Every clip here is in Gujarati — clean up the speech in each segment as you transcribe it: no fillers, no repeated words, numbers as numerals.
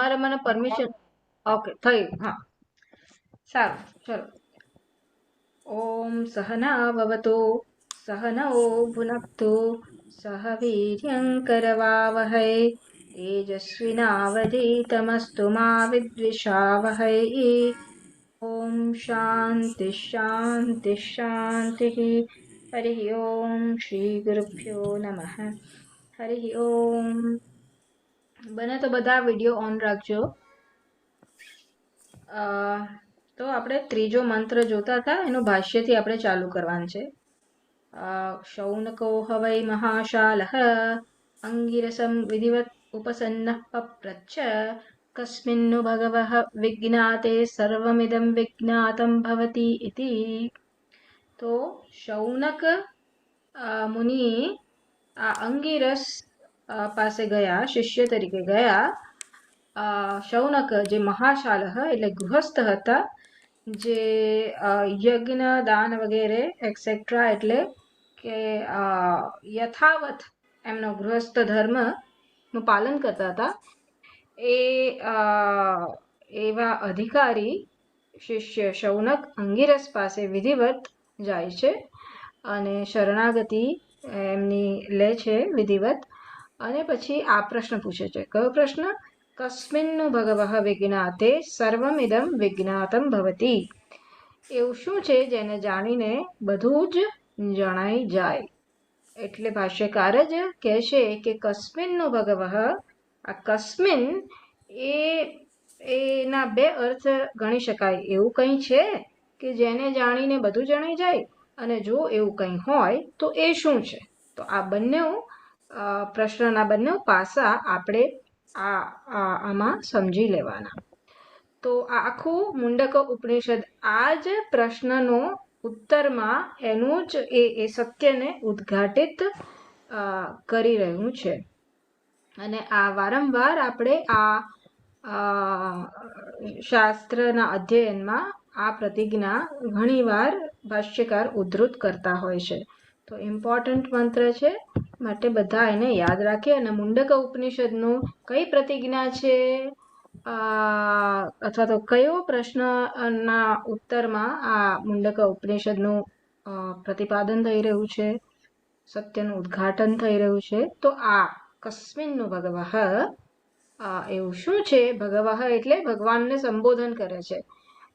તમારે મને પરમિશન ઓકે થયું હા સારું ચલો ઓમ સહના ભવતુ સહનૌ ભુનક્તુ સહ વીર્યં કરવાવહૈ તેજસ્વિનાવધીતમસ્તુ મા વિદ્વિષાવહૈ ઓમ શાંતિ શાંતિ શાંતિ હરિ ઓમ શ્રી ગુરુભ્યો નમઃ હરિ ઓમ બને તો બધા વિડીયો ઓન રાખજો તો આપણે ત્રીજો મંત્ર જોતા હતા એનું ભાષ્યથી આપણે ચાલુ કરવાનું છે શૌનકો હવૈ મહાશાલઃ અંગિરસમ વિધિવત ઉપસન્નઃ પપ્રચ્છ કસ્મિન્નુ ભગવઃ વિજ્ઞાતે સર્વમિદં વિજ્ઞાતં ભવતિ ઇતિ તો શૌનક મુનિ આ અંગિરસ પાસે ગયા શિષ્ય તરીકે ગયા શૌનક જે મહાશાલહ એટલે ગૃહસ્થ હતા જે યજ્ઞ દાન વગેરે એક્સેટ્રા એટલે કે યથાવત એમનો ગૃહસ્થ ધર્મનું પાલન કરતા હતા એ એવા અધિકારી શિષ્ય શૌનક અંગિરસ પાસે વિધિવત જાય છે અને શરણાગતિ એમની લે છે વિધિવત અને પછી આ પ્રશ્ન પૂછે છે કયો પ્રશ્ન કસ્મિન્નુ ભગવઃ વિજ્ઞાતે સર્વમિદં વિજ્ઞાતં ભવતિ એવું શું છે જેને જાણીને બધું જ જણાઈ જાય એટલે ભાષ્યકાર જ કહેશે કે કસ્મિન્નુ ભગવઃ આ કસ્મિન એના બે અર્થ ગણી શકાય એવું કંઈ છે કે જેને જાણીને બધું જણાઈ જાય અને જો એવું કંઈ હોય તો એ શું છે તો આ બંને પ્રશ્નના બંને પાસા આપણે આમાં સમજી લેવાના તો આ આખું મુંડક ઉપનિષદ આ જ પ્રશ્નનો ઉત્તરમાં એનું જ એ સત્યને ઉદ્ઘાટિત કરી રહ્યું છે અને આ વારંવાર આપણે આ શાસ્ત્રના અધ્યયનમાં આ પ્રતિજ્ઞા ઘણીવાર ભાષ્યકાર ઉદ્ધૃત કરતા હોય છે તો ઇમ્પોર્ટન્ટ મંત્ર છે માટે બધા એને યાદ રાખે અને મુંડક ઉપનિષદનું કઈ પ્રતિજ્ઞા છે અથવા તો કયો પ્રશ્નના ઉત્તરમાં આ મુંડક ઉપનિષદનું પ્રતિપાદન થઈ રહ્યું છે સત્યનું ઉદ્ઘાટન થઈ રહ્યું છે તો આ કસ્મિન્નુ ભગવઃ એવું શું છે ભગવઃ એટલે ભગવાનને સંબોધન કરે છે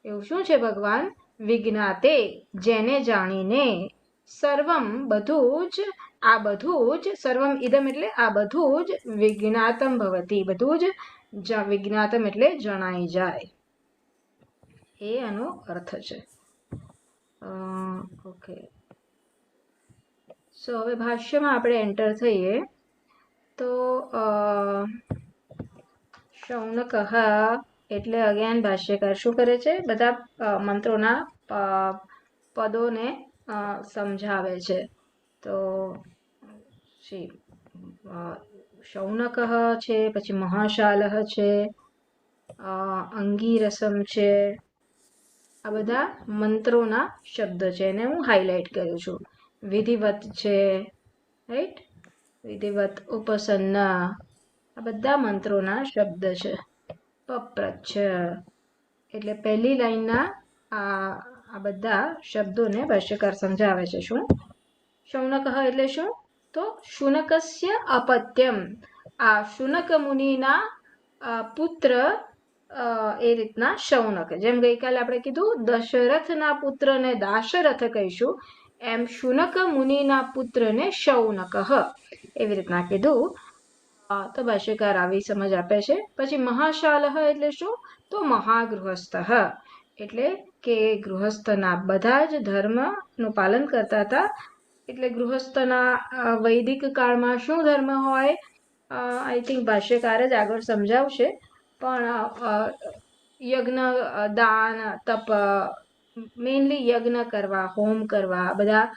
એવું શું છે ભગવાન વિજ્ઞાતે જેને જાણીને સર્વમ બધું જ સર્વમ ઇદમ એટલે આ બધું જ વિજ્ઞાતમ ભવતી બધું જ વિજ્ઞાતમ એટલે જણાઈ જાય એ આનો અર્થ છે ઓકે સો હવે ભાષ્યમાં આપણે એન્ટર થઈએ તો શૌનક એટલે અગેન ભાષ્યકાર શું કરે છે બધા મંત્રોના પદોને સમજાવે છે તો શૌનક છે પછી મહાશાલહ છે અંગીરસમ છે આ બધા મંત્રોના શબ્દ છે એને હું હાઇલાઇટ કરું છું વિધિવત છે રાઈટ વિધિવત ઉપસન્ન આ બધા મંત્રોના શબ્દ છે પપ્રચ્છ એટલે પહેલી લાઈનના આ બધા શબ્દોને ભાષ્યકાર સમજાવે છે શું શૌનક એટલે શું તો શુનકસ્ય અપત્યમ આ શુનક મુનિના પુત્ર એ રીતના શૌનક જેમ ગઈકાલે આપણે કીધું દશરથના પુત્રને દાશરથ કહીશું એમ શુનક મુનિના પુત્રને શૌનક એવી રીતના કીધું તો ભાષ્યકાર આવી સમજ આપે છે પછી મહાશાલહ એટલે શું તો મહાગૃહસ્થ એટલે કે ગૃહસ્થના બધા જ ધર્મનું પાલન કરતા હતા એટલે ગૃહસ્થના વૈદિક કાળમાં શું ધર્મ હોય આઈ થિંક ભાષ્યકાર જ આગળ સમજાવશે પણ યજ્ઞ દાન તપ મેઇનલી યજ્ઞ કરવા હોમ કરવા બધા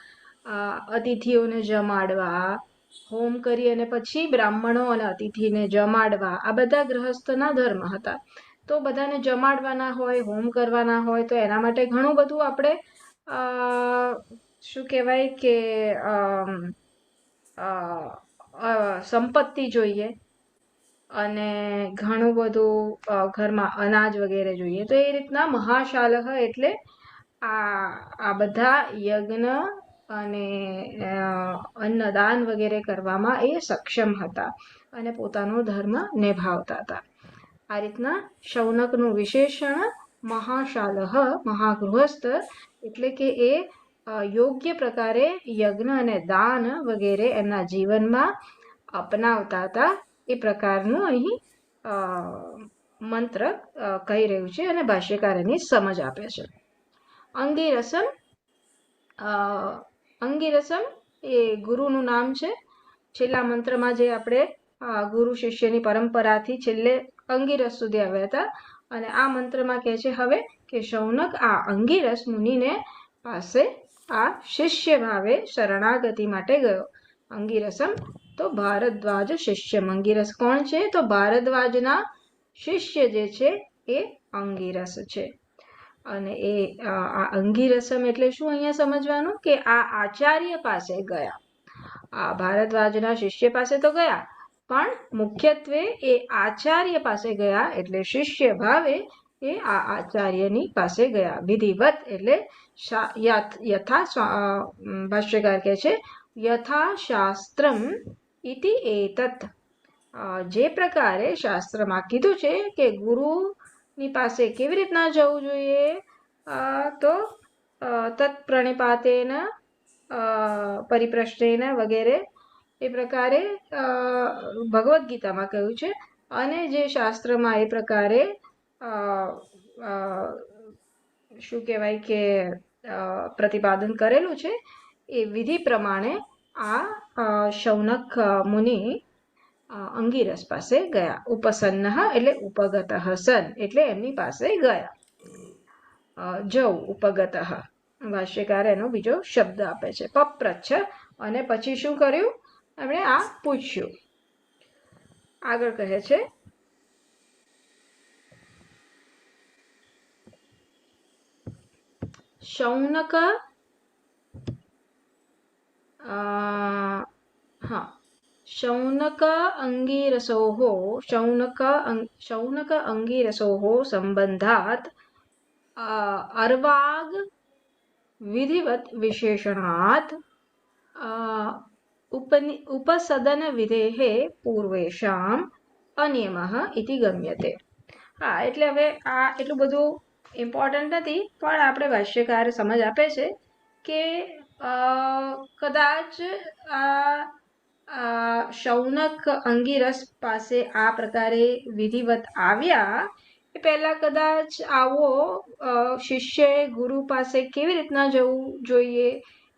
અતિથિઓને જમાડવા હોમ કરી અને પછી બ્રાહ્મણો અને અતિથિને જમાડવા આ બધા ગૃહસ્થના ધર્મ હતા તો બધાને જમાડવાના હોય હોમ કરવાના હોય તો એના માટે ઘણું બધું આપણે શું કહેવાય કે સંપત્તિ જોઈએ અને ઘણું બધું ઘરમાં અનાજ વગેરે જોઈએ. તો એ રીતના મહાશાલહ એટલે આ બધા યજ્ઞ અને અન્નદાન વગેરે કરવામાં એ સક્ષમ હતા અને પોતાનો ધર્મ નિભાવતા હતા. આ રીતના શૌનકનું વિશેષણ મહાશાલહ, મહાગૃહસ્થ એટલે કે એ યોગ્ય પ્રકારે યજ્ઞ અને દાન વગેરે એમના જીવનમાં અપનાવતા હતા. એ પ્રકારનું અહીં મંત્ર કહી રહ્યું છે અને ભાષ્યકાર એની સમજ આપે છે. અંગિરસમ એ ગુરુનું નામ છે. છેલ્લા મંત્રમાં જે આપણે ગુરુ શિષ્યની પરંપરાથી છેલ્લે અંગિરસ સુધી આવ્યા હતા અને આ મંત્રમાં કહે છે હવે કે શૌનક આ અંગિરસ મુનિને પાસે આ શિષ્ય ભાવે શરણાગતિ માટે ગયો. અંગિરસમ તો ભારદ્વાજ શિષ્ય. અંગિરસ કોણ છે? તો ભારદ્વાજના શિષ્ય જે છે એ અંગિરસ છે. અને એ આ અંગિરસમ એટલે શું અહીંયા સમજવાનું કે આ આચાર્ય પાસે ગયા. આ ભારદ્વાજના શિષ્ય પાસે તો ગયા પણ મુખ્યત્વે એ આચાર્ય પાસે ગયા એટલે શિષ્ય ભાવે એ આ આચાર્યની પાસે ગયા. વિધિવત એટલે યથા ભાષ્યકાર કહે છે યથા શાસ્ત્રમ ઇતિ એતત. જે પ્રકારે શાસ્ત્રમાં કીધું છે કે ગુરુની પાસે કેવી રીતના જવું જોઈએ તો તત્પ્રણિપાતેન પરિપ્રશ્નેન વગેરે એ પ્રકારે ભગવદ્ ગીતામાં કહ્યું છે અને જે શાસ્ત્રમાં એ પ્રકારે શું કહેવાય કે પ્રતિપાદન કરેલું છે એ વિધિ પ્રમાણે આ શૌનક મુનિ અંગિરસ પાસે ગયા. ઉપસન્ન એટલે ઉપગત સન એટલે એમની પાસે ગયા. જવું ઉપગત ભાષ્યકાર એનો બીજો શબ્દ આપે છે. પપ્રચ્છ અને પછી શું કર્યું? એમણે આ પૂછ્યું. આગળ કહે છે શૌનક શૌનક અંગિરસોઃ સંબંધાત અર્વાગ વિધિવત વિશેષણાત ઉપસદન વિધેઃ પૂર્વેષામ અનિયમઃ ઇતિ ગમ્યતે. એટલે હવે આ એટલું બધું ઇમ્પોર્ટન્ટ નથી પણ આપણે ભાષ્યકાર સમજ આપે છે કે કદાચ શૌનક અંગિરસ પાસે આ પ્રકારે વિધિવત આવ્યા એ પહેલા કદાચ આવો શિષ્યએ ગુરુ પાસે કેવી રીતના જવું જોઈએ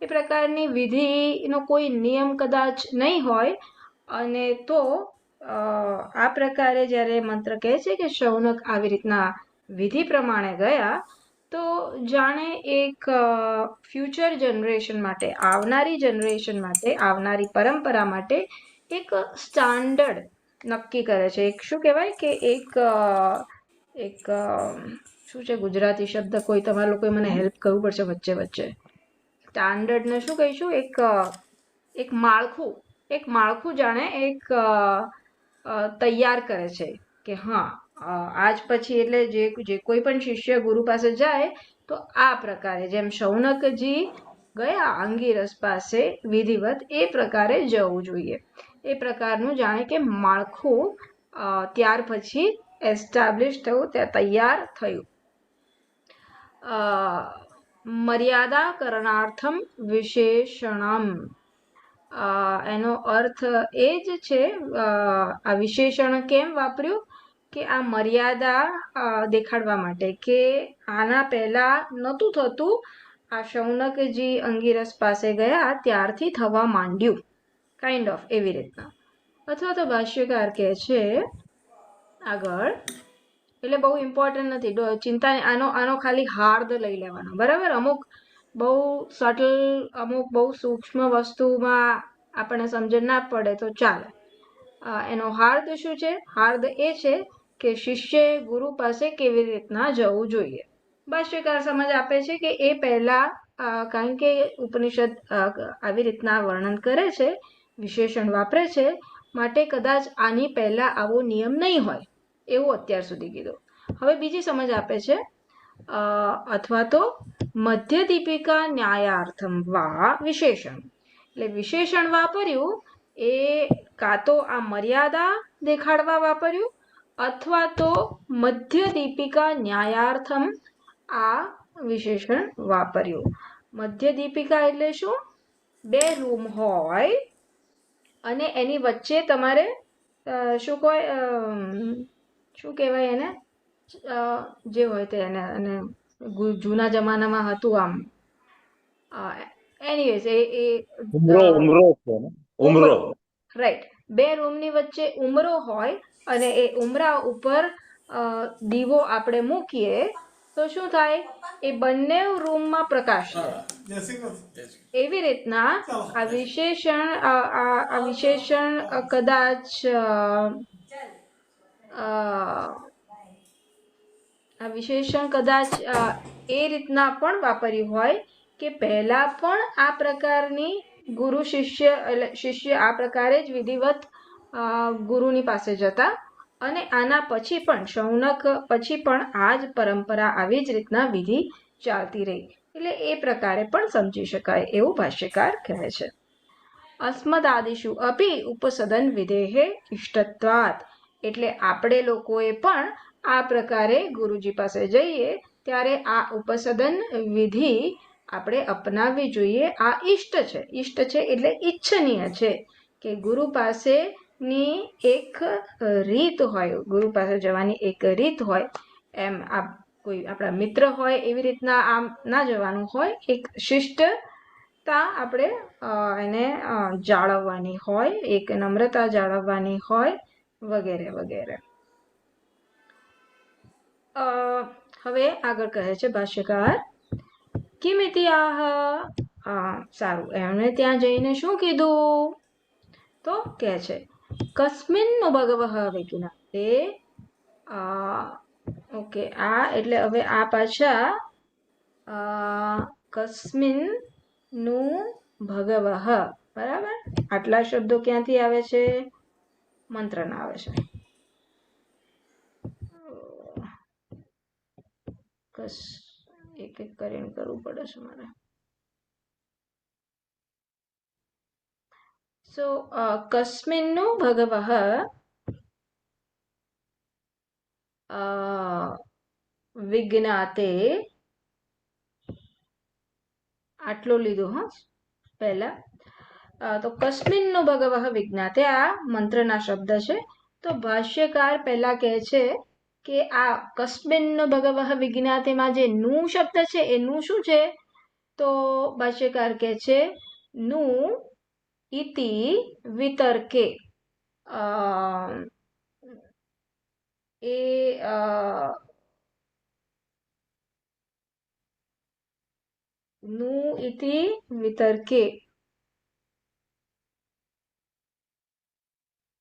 એ પ્રકારની વિધિનો કોઈ નિયમ કદાચ નહીં હોય અને તો આ પ્રકારે જ્યારે મંત્ર કહે છે કે શૌનક આવી રીતના વિધિ પ્રમાણે ગયા તો જાણે એક ફ્યુચર જનરેશન માટે, આવનારી જનરેશન માટે, આવનારી પરંપરા માટે એક સ્ટાન્ડર્ડ નક્કી કરે છે. એક શું કહેવાય કે એક શું છે ગુજરાતી શબ્દ, કોઈ તમારા લોકોએ મને હેલ્પ કરવું પડશે વચ્ચે વચ્ચે. સ્ટાન્ડર્ડને શું કહીશું? એક માળખું જાણે એક તૈયાર કરે છે કે હા આજ પછી એટલે જે કોઈ પણ શિષ્ય ગુરુ પાસે જાય તો આ પ્રકારે જેમ શૌનકજી ગયા અંગિરસ પાસે વિધિવત એ પ્રકારે જવું જોઈએ. એ પ્રકારનું જાણે કે માળખું ત્યાર પછી એસ્ટાબ્લિશ થયું, ત્યાં તૈયાર થયું. મર્યાદા કરણાર્થમ વિશેષણમ એનો અર્થ એ જ છે. આ વિશેષણ કેમ વાપર્યું કે આ મર્યાદા દેખાડવા માટે કે આના પહેલા નહોતું થતું, આ શૌનકજી અંગિરસ પાસે ગયા ત્યારથી થવા માંડ્યું, કાઇન્ડ ઓફ એવી રીતના. અથવા તો ભાષ્યકાર કહે છે આગળ, એટલે બહુ ઇમ્પોર્ટન્ટ નથી, ચિંતા આનો ખાલી હાર્દ લઈ લેવાનો, બરાબર. અમુક બહુ સટલ, અમુક બહુ સૂક્ષ્મ વસ્તુમાં આપણને સમજણ ના પડે તો ચાલે. એનો હાર્દ શું છે? હાર્દ એ છે કે શિષ્યએ ગુરુ પાસે કેવી રીતના જવું જોઈએ. ભાષ્યકાર સમજ આપે છે કે એ પહેલા કારણ કે ઉપનિષદ આવી રીતના વર્ણન કરે છે, વિશેષણ વાપરે છે માટે કદાચ આની પહેલા આવો નિયમ નહીં હોય એવું અત્યાર સુધી કીધું. હવે બીજી સમજ આપે છે અથવા તો મધ્ય દીપિકા ન્યાયાર્થમ વા વિશેષણ. એટલે વિશેષણ વાપર્યું એ કાં તો આ મર્યાદા દેખાડવા વાપર્યું અથવા તો મધ્ય દીપિકા ન્યાયાર્થમ આ વિશેષણ વાપર્યું. મધ્ય દીપિકા એટલે શું? 2 રૂમ હોય અને એની વચ્ચે તમારે શું કહેવાય એને જે હોય તે એને અને જૂના જમાનામાં હતું આમ એનીવેઝ એ ઉમરો રાઈટ. 2 રૂમની વચ્ચે ઉમરો હોય અને એ ઉમરા ઉપર દીવો આપણે મૂકીએ તો શું થાય? એ બંને રૂમમાં પ્રકાશ થાય. એવી રીતના આ વિશેષણ કદાચ એ રીતના પણ વાપર્યું હોય કે પહેલા પણ આ પ્રકારની ગુરુ શિષ્ય આ પ્રકારે જ વિધિવત ગુરુની પાસે જતા અને આના પછી પણ શૌનક પછી પણ આ જ પરંપરા આવી જ રીતના વિધિ ચાલતી રહી. એટલે એ પ્રકારે પણ સમજી શકાય એવું ભાષ્યકાર કહે છે. અસ્મદાદિષુ અપી ઉપસદન વિધેહે ઇષ્ટત્વાત. એટલે આપણે લોકોએ પણ આ પ્રકારે ગુરુજી પાસે જઈએ ત્યારે આ ઉપસદન વિધિ આપણે અપનાવવી જોઈએ. આ ઇષ્ટ છે એટલે ઈચ્છનીય છે કે ગુરુ પાસેની એક રીત હોય, ગુરુ પાસે જવાની એક રીત હોય. એમ કોઈ આપણા મિત્ર હોય એવી રીતના આમ ના જવાનું હોય. એક શિષ્ટતા આપણે એને જાળવવાની હોય, એક નમ્રતા જાળવવાની હોય વગેરે વગેરે. હવે આગળ કહે છે ભાષ્યકાર કિમિતિ આહ. સારું, એમણે ત્યાં જઈને શું કીધું તો કહે છે કસ્મિન્નો ભગવઃ વિજ્ઞાતે. ઓકે, આ એટલે હવે આ પાછા કસ્મિન નું ભગવઃ, બરાબર. આટલા શબ્દો ક્યાંથી આવે છે? મંત્રના આવે છે. એક એક કરીને કરવું પડે છે મારે. સો કસ્મિન્નું ભગવઃ વિજ્ઞાતે. આટલું લીધું હા પહેલા. તો કસ્મિન્નો ભગવઃ વિજ્ઞાતે આ મંત્રના શબ્દ છે. તો ભાષ્યકાર પહેલા કહે છે કે આ કસ્મિન્નો ભગવઃ વિજ્ઞાતેમાં જે નું શબ્દ છે એ નું શું છે? તો ભાષ્યકાર કહે છે નું ઇતિ વિતર્કે. નું ઇતિ વિતર્કે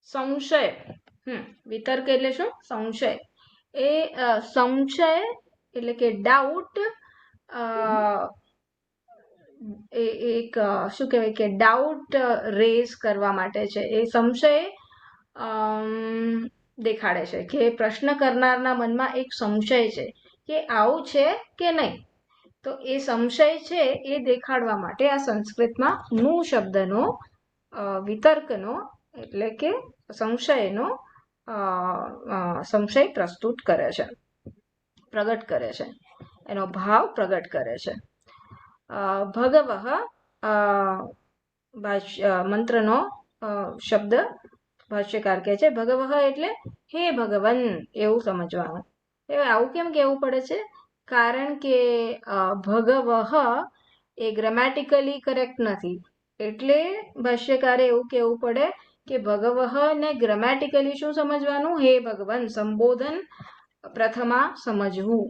સંશય. વિતર્ક એટલે શું? સંશય. એ સંશય એટલે કે ડાઉટ. એક શું કહેવાય કે ડાઉટ રેઝ કરવા માટે છે. એ સંશય દેખાડે છે કે પ્રશ્ન કરનારના મનમાં એક સંશય છે કે આવું છે કે નહીં. તો એ સંશય છે એ દેખાડવા માટે આ સંસ્કૃતમાં નું શબ્દનો વિતર્કનો એટલે કે સંશયનો સંશય પ્રસ્તુત કરે છે, પ્રગટ કરે છે, એનો ભાવ પ્રગટ કરે છે. ભગવઃ મંત્રનો શબ્દ ભાષ્યકાર કહે છે ભગવઃ એટલે હે ભગવન એવું સમજવાનું. હવે આવું કેમ કહેવું પડે છે? કારણ કે ભગવઃ એ ગ્રામેટિકલી કરેક્ટ નથી. એટલે ભાષ્યકારે એવું કહેવું પડે કે ભગવઃ ને ગ્રામેટિકલી શું સમજવાનું? હે ભગવાન સંબોધન પ્રથમા સમજવું.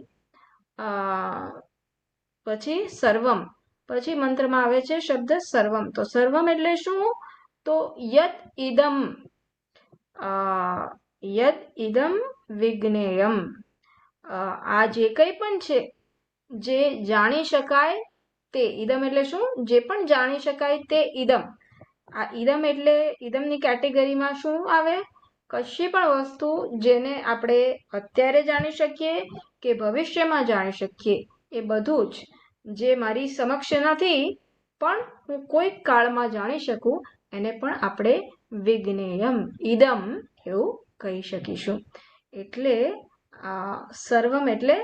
પછી સર્વમ, પછી મંત્રમાં આવે છે શબ્દ સર્વમ. તો સર્વમ એટલે શું? તો યદ ઇદમ વિજ્ઞેયમ. આ જે કંઈ પણ છે જે જાણી શકાય તે. ઇદમ એટલે શું? જે પણ જાણી શકાય તે ઇદમ. આ ઇદમ એટલે ઇદમની કેટેગરીમાં શું આવે? કશી પણ વસ્તુ જેને આપણે અત્યારે જાણી શકીએ કે ભવિષ્યમાં જાણી શકીએ, એ બધું જ જે મારી સમક્ષ નથી પણ હું કોઈક કાળમાં જાણી શકું, એને પણ આપણે વિજ્ઞેયમ ઇદમ એવું કહી શકીશું. એટલે સર્વમ એટલે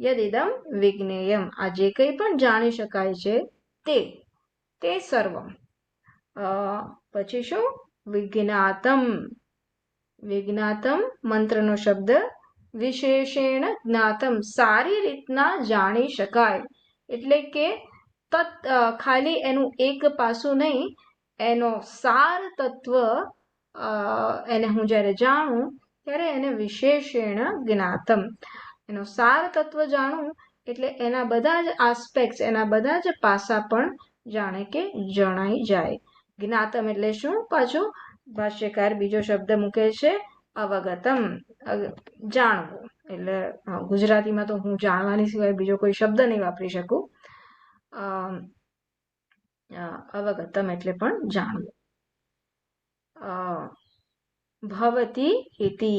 યદ ઇદમ વિજ્ઞેયમ, આ જે કંઈ પણ જાણી શકાય છે તે સર્વમ. પછી શું? વિજ્ઞાતમ. વિજ્ઞાતમ મંત્રનો શબ્દ. વિશેષેણ જ્ઞાતમ, સારી રીતના જાણી શકાય. એટલે કે ખાલી એનું એક પાસું નહીં, એનો સાર તત્વ એને હું જ્યારે જાણું ત્યારે એને વિશેષેણ જ્ઞાતમ, એનો સાર તત્વ જાણું એટલે એના બધા જ આસ્પેક્ટ, એના બધા જ પાસા પણ જાણે કે જણાઈ જાય. જ્ઞાતમ એટલે શું? પાછું ભાષ્યકાર બીજો શબ્દ મૂકે છે અવગતમ, જાણવું. એટલે ગુજરાતીમાં તો હું જાણવાની સિવાય બીજો કોઈ શબ્દ નહીં વાપરી શકું. અવગતમ એટલે પણ જાણવું. ભવતી ઇતિ,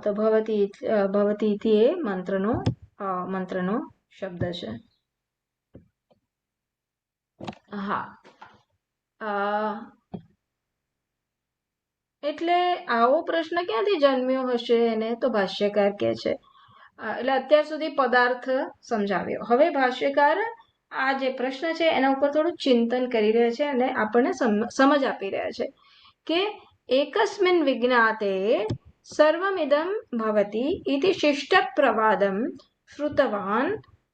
તો ભવતી ઇતિ એ મંત્રનો શબ્દ છે. હા, એટલે આવો પ્રશ્ન ક્યાંથી જન્મ્યો હશે એને? તો ભાષ્યકાર કહે છે. એટલે અત્યાર સુધી પદાર્થ સમજાવ્યો. હવે ભાષ્યકાર આ જે પ્રશ્ન છે એના ઉપર થોડું ચિંતન કરી રહ્યા છે અને આપણને સમજ આપી રહ્યા છે કે એકસ્મિન વિજ્ઞાતે સર્વમિદમ ભવતિ ઇતિ શિષ્ટ પ્રવાદમ શ્રુતવાન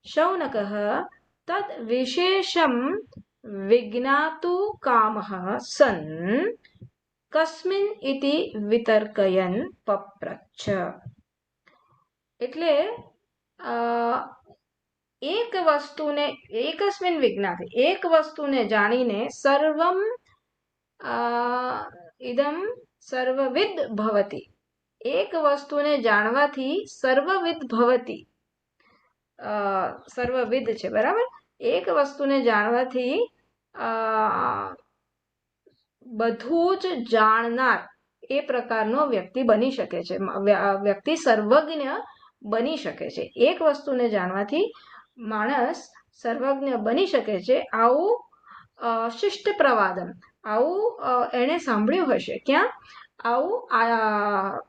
શૌનકઃ તદ વિશેષમ વિજ્ઞાતુ કામઃ સન કસ્મિન ઇતિ વિતર્કયન પપ્રચ્છ. એટલે એક વસ્તુને એકસ્મિન વિજ્ઞાતે, એક વસ્તુને જાણીને સર્વમ ઇદમ સર્વવિદ ભવતિ, એક વસ્તુને જાણવાથી સર્વવિદ ભવતિ, સર્વવિદ છે બરાબર, એક વસ્તુને જાણવાથી બધું જ જાણનાર એ પ્રકારનો વ્યક્તિ બની શકે છે, વ્યક્તિ સર્વજ્ઞ બની શકે છે. એક વસ્તુને જાણવાથી માણસ સર્વજ્ઞ બની શકે છે. આવું શિષ્ટ પ્રવાદમ, આવું એણે સાંભળ્યું હશે. ક્યાં? આવું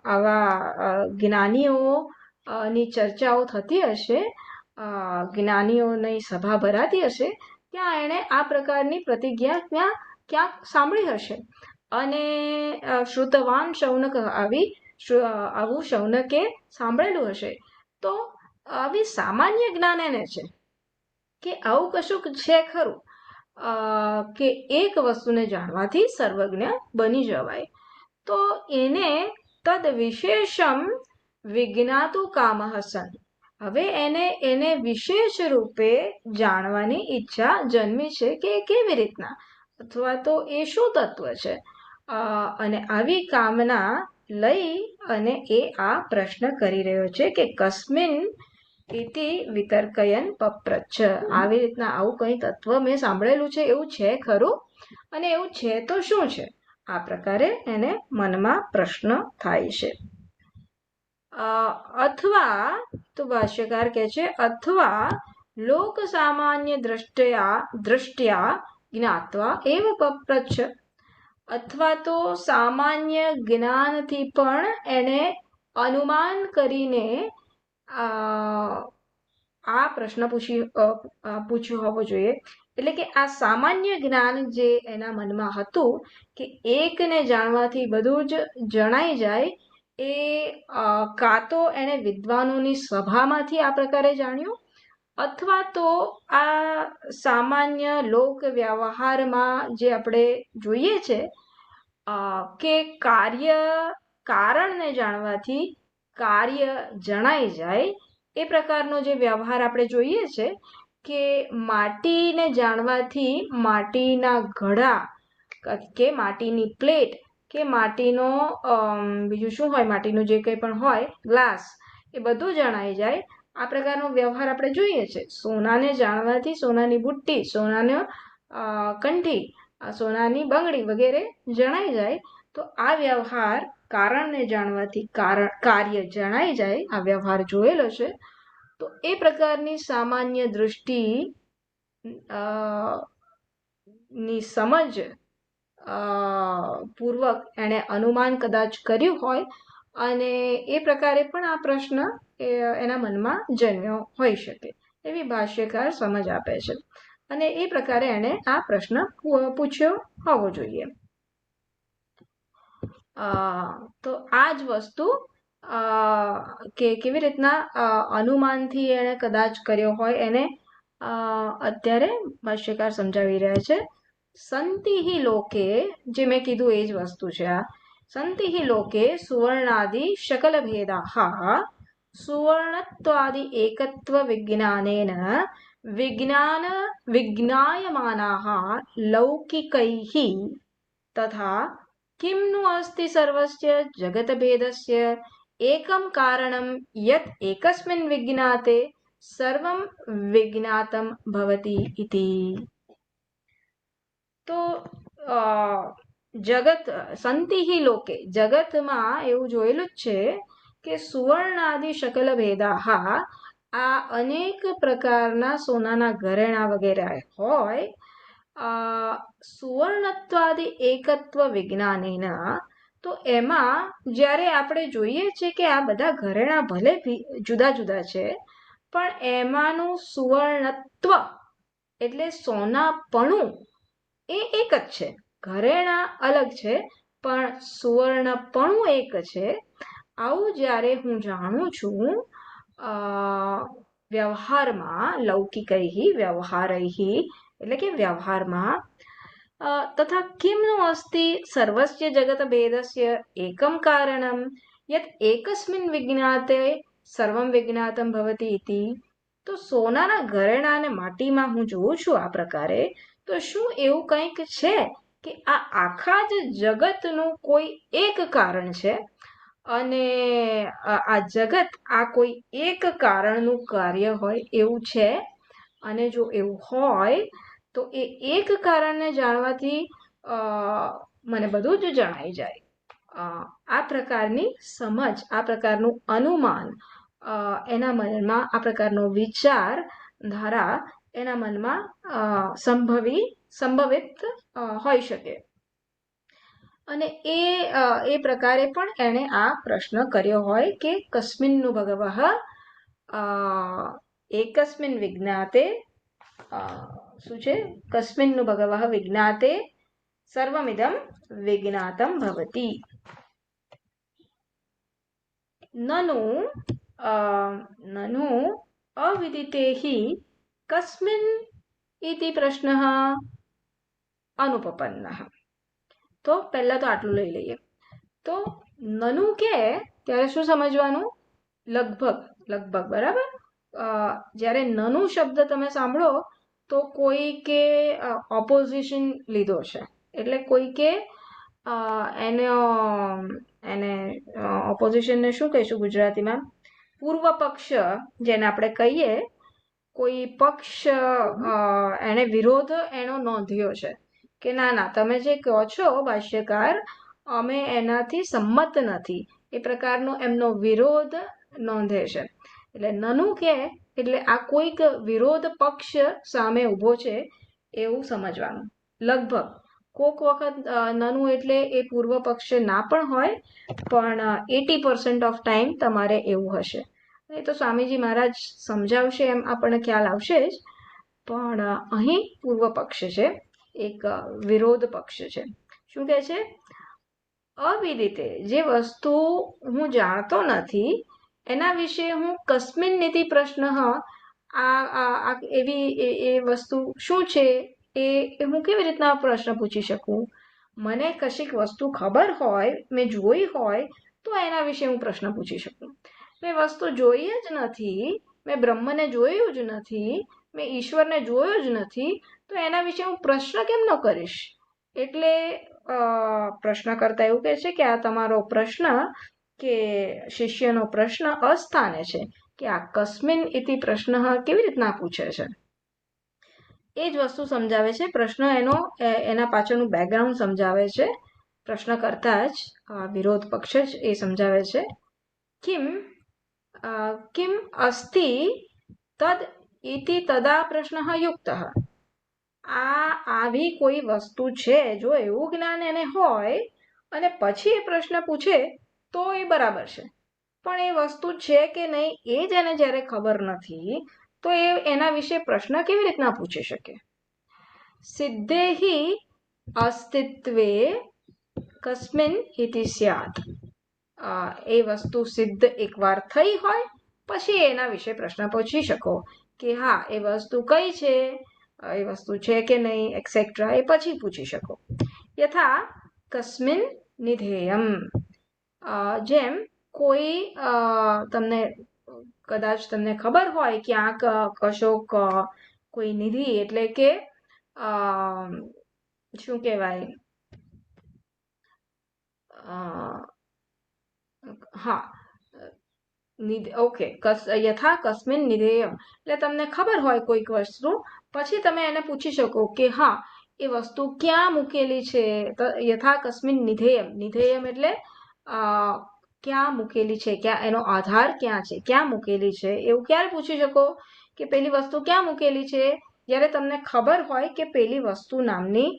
આવા જ્ઞાનીઓની ચર્ચાઓ થતી હશે, જ્ઞાનીઓની સભા ભરાતી હશે, ત્યાં એણે આ પ્રકારની પ્રતિજ્ઞા ક્યાંક સાંભળી હશે. અને શ્રુતવાન શૌનક, આવું શૌનકે સાંભળેલું હશે. તો આવી સામાન્ય જ્ઞાન એને છે કે આવું કશુંક છે ખરું કે એક વસ્તુને જાણવાથી સર્વજ્ઞ બની જવાય. તો એને તદ વિશેષમ વિજ્ઞાતુ કામઃ સન, હવે એને વિશેષ રૂપે જાણવાની ઈચ્છા જન્મી છે કે કેવી રીતના, અથવા તો એ શું તત્વ છે. અને આવી કામના લઈ અને એ આ પ્રશ્ન કરી રહ્યો છે કે કસ્મિન ઇતિ વિતર્કયન પપ્રચ્છ, આવી રીતના આવું કંઈ તત્વ મેં સાંભળેલું છે, એવું છે ખરું? અને એવું છે તો શું છે? આ પ્રકારે એને મનમાં પ્રશ્ન થાય છે. અથવા તો ભાષ્યકાર કહે છે અથવા લોક સામાન્ય દ્રષ્ટ્યા જ્ઞાત્વા એવ પપ્રચ્છ, અથવા તો સામાન્ય જ્ઞાનથી પણ એને અનુમાન કરીને આ પ્રશ્ન પૂછ્યો હોવો જોઈએ. એટલે કે આ સામાન્ય જ્ઞાન જે એના મનમાં હતું કે એકને જાણવાથી બધું જ જણાઈ જાય, એ કાં તો એણે વિદ્વાનોની સભામાંથી આ પ્રકારે જાણ્યું, અથવા તો આ સામાન્ય લોક વ્યવહારમાં જે આપણે જોઈએ છે કે કારણને જાણવાથી કાર્ય જણાઈ જાય, એ પ્રકારનો જે વ્યવહાર આપણે જોઈએ છે કે માટીને જાણવાથી માટીના ઘડા કે માટીની પ્લેટ કે માટીનો બીજું શું હોય, માટીનું જે કંઈ પણ હોય, ગ્લાસ, એ બધું જણાઈ જાય. આ પ્રકારનો વ્યવહાર આપણે જોઈએ છે. સોનાને જાણવાથી સોનાની બુટ્ટી, સોનાનો કંઠી સોનાની બંગડી વગેરે જણાઈ જાય તો આ વ્યવહાર કારણને જાણવાથી કાર્ય જણાઈ જાય, આ વ્યવહાર જોયેલો છે. તો એ પ્રકારની સામાન્ય દૃષ્ટિ ની સમજ પૂર્વક એણે અનુમાન કદાચ કર્યું હોય અને એ પ્રકારે પણ આ પ્રશ્ન એના મનમાં જન્મ્યો હોઈ શકે એવી ભાષ્યકાર સમજ આપે છે અને એ પ્રકારે એણે આ પ્રશ્ન પૂછ્યો હોવો જોઈએ. તો આ જ વસ્તુ કે કેવી રીતના અનુમાનથી એણે કદાચ કર્યો હોય એને અત્યારે ભાષ્યકાર સમજાવી રહ્યા છે. સંતિહિ લોકે, જે મેં કીધું એ જ વસ્તુ છે આ. સંતિહિ લોકે સુવર્ણાદિ શકલ ભેદાઃ સુવર્ણત્વાદિ એકત્વ વિજ્ઞાનેન વિજ્ઞાયમાનાઃ લૌકિકૈઃ તથા કિમ नु अस्ति सर्वस्य जगतभेदस्य एकं कारणं यत् एकस्मिन् विज्ञाते सर्वं विज्ञातं भवति इति. તો જગત સંતિહિ લોકે, જગતમાં એવું જોયેલું જ છે કે સુવર્ણાદિ શકલ ભેદાઃ, આ અનેક પ્રકારના સોનાના ઘરેણા વગેરે હોય, સુવર્ણત્વાદિ એકત્વ વિજ્ઞાનેના, તો એમાં જ્યારે આપણે જોઈએ છીએ કે આ બધા ઘરેણા ભલે જુદા જુદા છે પણ એમાંનું સુવર્ણત્વ એટલે સોનાપણું એ એક જ છે. ઘરેણા અલગ છે પણ સુવર્ણપણું એક છે. આવું જ્યારે હું જાણું છું વ્યવહારમાં, લૌકિકૈઃ વ્યવહારૈઃ એટલે કે વ્યવહારમાં, તથા કિમનું અસ્તિ સર્વસ્ય જગત ભેદસ્ય એકમ કારણમ યત એકસ્મિન વિજ્ઞાતે સર્વમ વિજ્ઞાતમ ભવતિ ઇતિ. તો સોનાના ઘરેણા અને માટીમાં હું જોઉં છું આ પ્રકારે, તો શું એવું કંઈક છે કે આ આખા જ જગતનું કોઈ એક કારણ છે અને આ જગત આ કોઈ એક કારણનું કાર્ય હોય એવું છે? અને જો એવું હોય તો એ એક કારણને જાણવાથી મને બધું જ જણાઈ જાય. આ પ્રકારની સમજ, આ પ્રકારનું અનુમાન એના મનમાં, આ પ્રકારનો વિચાર ધારા એના મનમાં સંભવિત હોઈ શકે. અને એ પ્રકારે પણ એણે આ પ્રશ્ન કર્યો હોય કે કસ્મિન્નુ ભગવઃ એકસ્મિન વિજ્ઞાતે, શું છે, કસ્મિન્નુ ભગવઃ વિજ્ઞાતે સર્વમિદમ વિજ્ઞાતમ ભવતિ. નનુ અવિદિતેઃ કસ્મિન ઇતિ પ્રશ્નઃ અનુપપન્નઃ. તો પહેલા તો આટલું લઈ લઈએ. તો નનુ કે ત્યારે શું સમજવાનું? લગભગ, બરાબર. જ્યારે નનુ શબ્દ તમે સાંભળો તો કોઈ કે ઓપોઝિશન લીધો છે, એટલે કોઈ કે એને ઓપોઝિશનને શું કહીશું ગુજરાતીમાં? પૂર્વ પક્ષ, જેને આપણે કહીએ, કોઈ પક્ષ એને વિરોધ એનો નોંધ્યો છે કે ના તમે જે કહો છો ભાષ્યકાર, અમે એનાથી સંમત નથી, એ પ્રકારનો એમનો વિરોધ નોંધે છે. એટલે નનુ કે એટલે આ કોઈક વિરોધ પક્ષ સામે ઊભો છે એવું સમજવાનું. લગભગ કોક વખત નનુ એટલે એ પૂર્વ પક્ષ ના પણ હોય, પણ 80% ઓફ ટાઈમ તમારે એવું હશે. એ તો સ્વામીજી મહારાજ સમજાવશે એમ આપણને ખ્યાલ આવશે જ, પણ અહીં પૂર્વ પક્ષ છે, એક વિરોધ પક્ષ છે. શું કહે છે? અવિદિતે, જે વસ્તુ હું જાણતો નથી એના વિશે હું કસ્મિન નીતિ પ્રશ્ન, એવી એ વસ્તુ શું છે એ હું કેવી રીતના પ્રશ્ન પૂછી શકું? મને કશીક વસ્તુ ખબર હોય, મેં જોઈ હોય તો એના વિશે હું પ્રશ્ન પૂછી શકું. મેં વસ્તુ જોઈ જ નથી, મેં બ્રહ્મને જોયું જ નથી, મેં ઈશ્વરને જોયો જ નથી, તો એના વિશે હું પ્રશ્ન કેમ ન કરીશ? એટલે પ્રશ્ન કરતા એવું કહે છે કે આ તમારો પ્રશ્ન, કે શિષ્યનો પ્રશ્ન અસ્થાને છે કે આ કસ્મિન ઇતિ પ્રશ્ન કેવી રીતના પૂછે છે. એ જ વસ્તુ સમજાવે છે. પ્રશ્ન એના પાછળનું બેકગ્રાઉન્ડ સમજાવે છે. પ્રશ્ન કરતા જ વિરોધ પક્ષ જ એ સમજાવે છે. કિમ અસ્તિ તદ ઇતિ તદા પ્રશ્ન યુક્ત. આવી કોઈ વસ્તુ છે, જો એવું જ્ઞાન એને હોય અને પછી એ પ્રશ્ન પૂછે તો એ બરાબર છે. પણ એ વસ્તુ છે કે નહીં એ જ એને જ્યારે ખબર નથી તો એ એના વિશે પ્રશ્ન કેવી રીતના પૂછી શકે? સિદ્ધેહિ અસ્તિત્વે કસ્મિન ઇતિ સ્યાત. એ વસ્તુ સિદ્ધ એકવાર થઈ હોય પછી એના વિશે પ્રશ્ન પૂછી શકો કે હા એ વસ્તુ કઈ છે, એ વસ્તુ છે કે નહીં એક્સેટ્રા, એ પછી પૂછી શકો. યથા કસ્મિન નિધેયમ. જેમ કોઈ કદાચ તમને ખબર હોય ક્યાંક કશોક કોઈ નિધિ એટલે કે શું કહેવાય, ઓકે, યથા કસ્મિન નિધેયમ એટલે તમને ખબર હોય કોઈક વસ્તુ, પછી તમે એને પૂછી શકો કે હા એ વસ્તુ ક્યાં મૂકેલી છે. યથા કસ્મિન નિધેયમ. નિધેયમ એટલે ક્યાં મૂકેલી છે, ક્યાં એનો આધાર ક્યાં છે, ક્યાં મૂકેલી છે. એવું ક્યારે પૂછી શકો કે પેલી વસ્તુ ક્યાં મૂકેલી છે? જ્યારે તમને ખબર હોય કે પેલી વસ્તુ નામની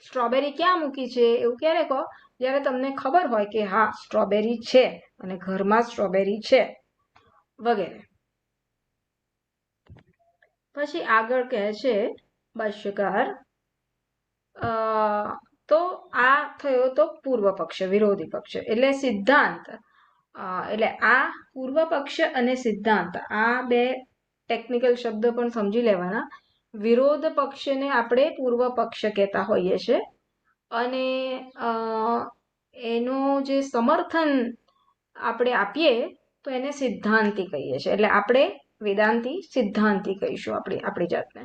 સ્ટ્રોબેરી ક્યાં મૂકી છે. એવું ક્યારે કહો? જ્યારે તમને ખબર હોય કે હા સ્ટ્રોબેરી છે અને ઘરમાં સ્ટ્રોબેરી છે વગેરે. પછી આગળ કહે છે ભાષ્યકાર, તો આ થયો તો પૂર્વ પક્ષ, વિરોધી પક્ષ એટલે સિદ્ધાંત. એટલે આ પૂર્વ પક્ષ અને સિદ્ધાંત આ બે ટેકનિકલ શબ્દ પણ સમજી લેવાના. વિરોધ પક્ષને આપણે પૂર્વ પક્ષ કહેતા હોઈએ છીએ અને એનું જે સમર્થન આપણે આપીએ તો એને સિદ્ધાંતી કહીએ છીએ. એટલે આપણે વેદાંતી સિદ્ધાંતી કહીશું આપણી જાતને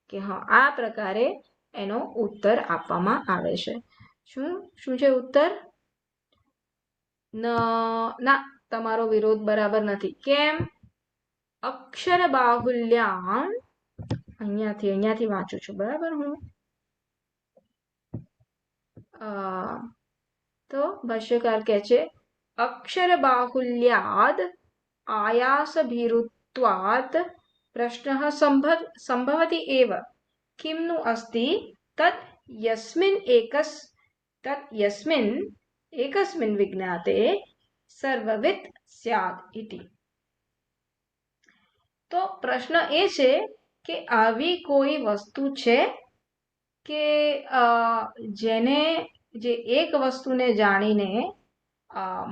કે હા આ પ્રકારે એનો ઉત્તર આપવામાં આવે છે. શું છે ઉત્તર? ના, તમારો વિરોધ બરાબર નથી. કેમ? અક્ષર બાહુલ્યામ, અહીંયાથી વાંચું છું બરાબર હું. તો ભાષ્યકાર કહે છે અક્ષર બાહુલ્યાદ આયાસ ભીરુત્વાત પ્રશ્ન સંભવતી એવ કિમનું અસ્તિ તત યસ્મિન એકસ્મિન વિજ્ઞાતે સર્વવિદ સ્યાદ ઇતિ. તો પ્રશ્ન એ છે કે આવી કોઈ વસ્તુ છે કે જે એક વસ્તુને જાણીને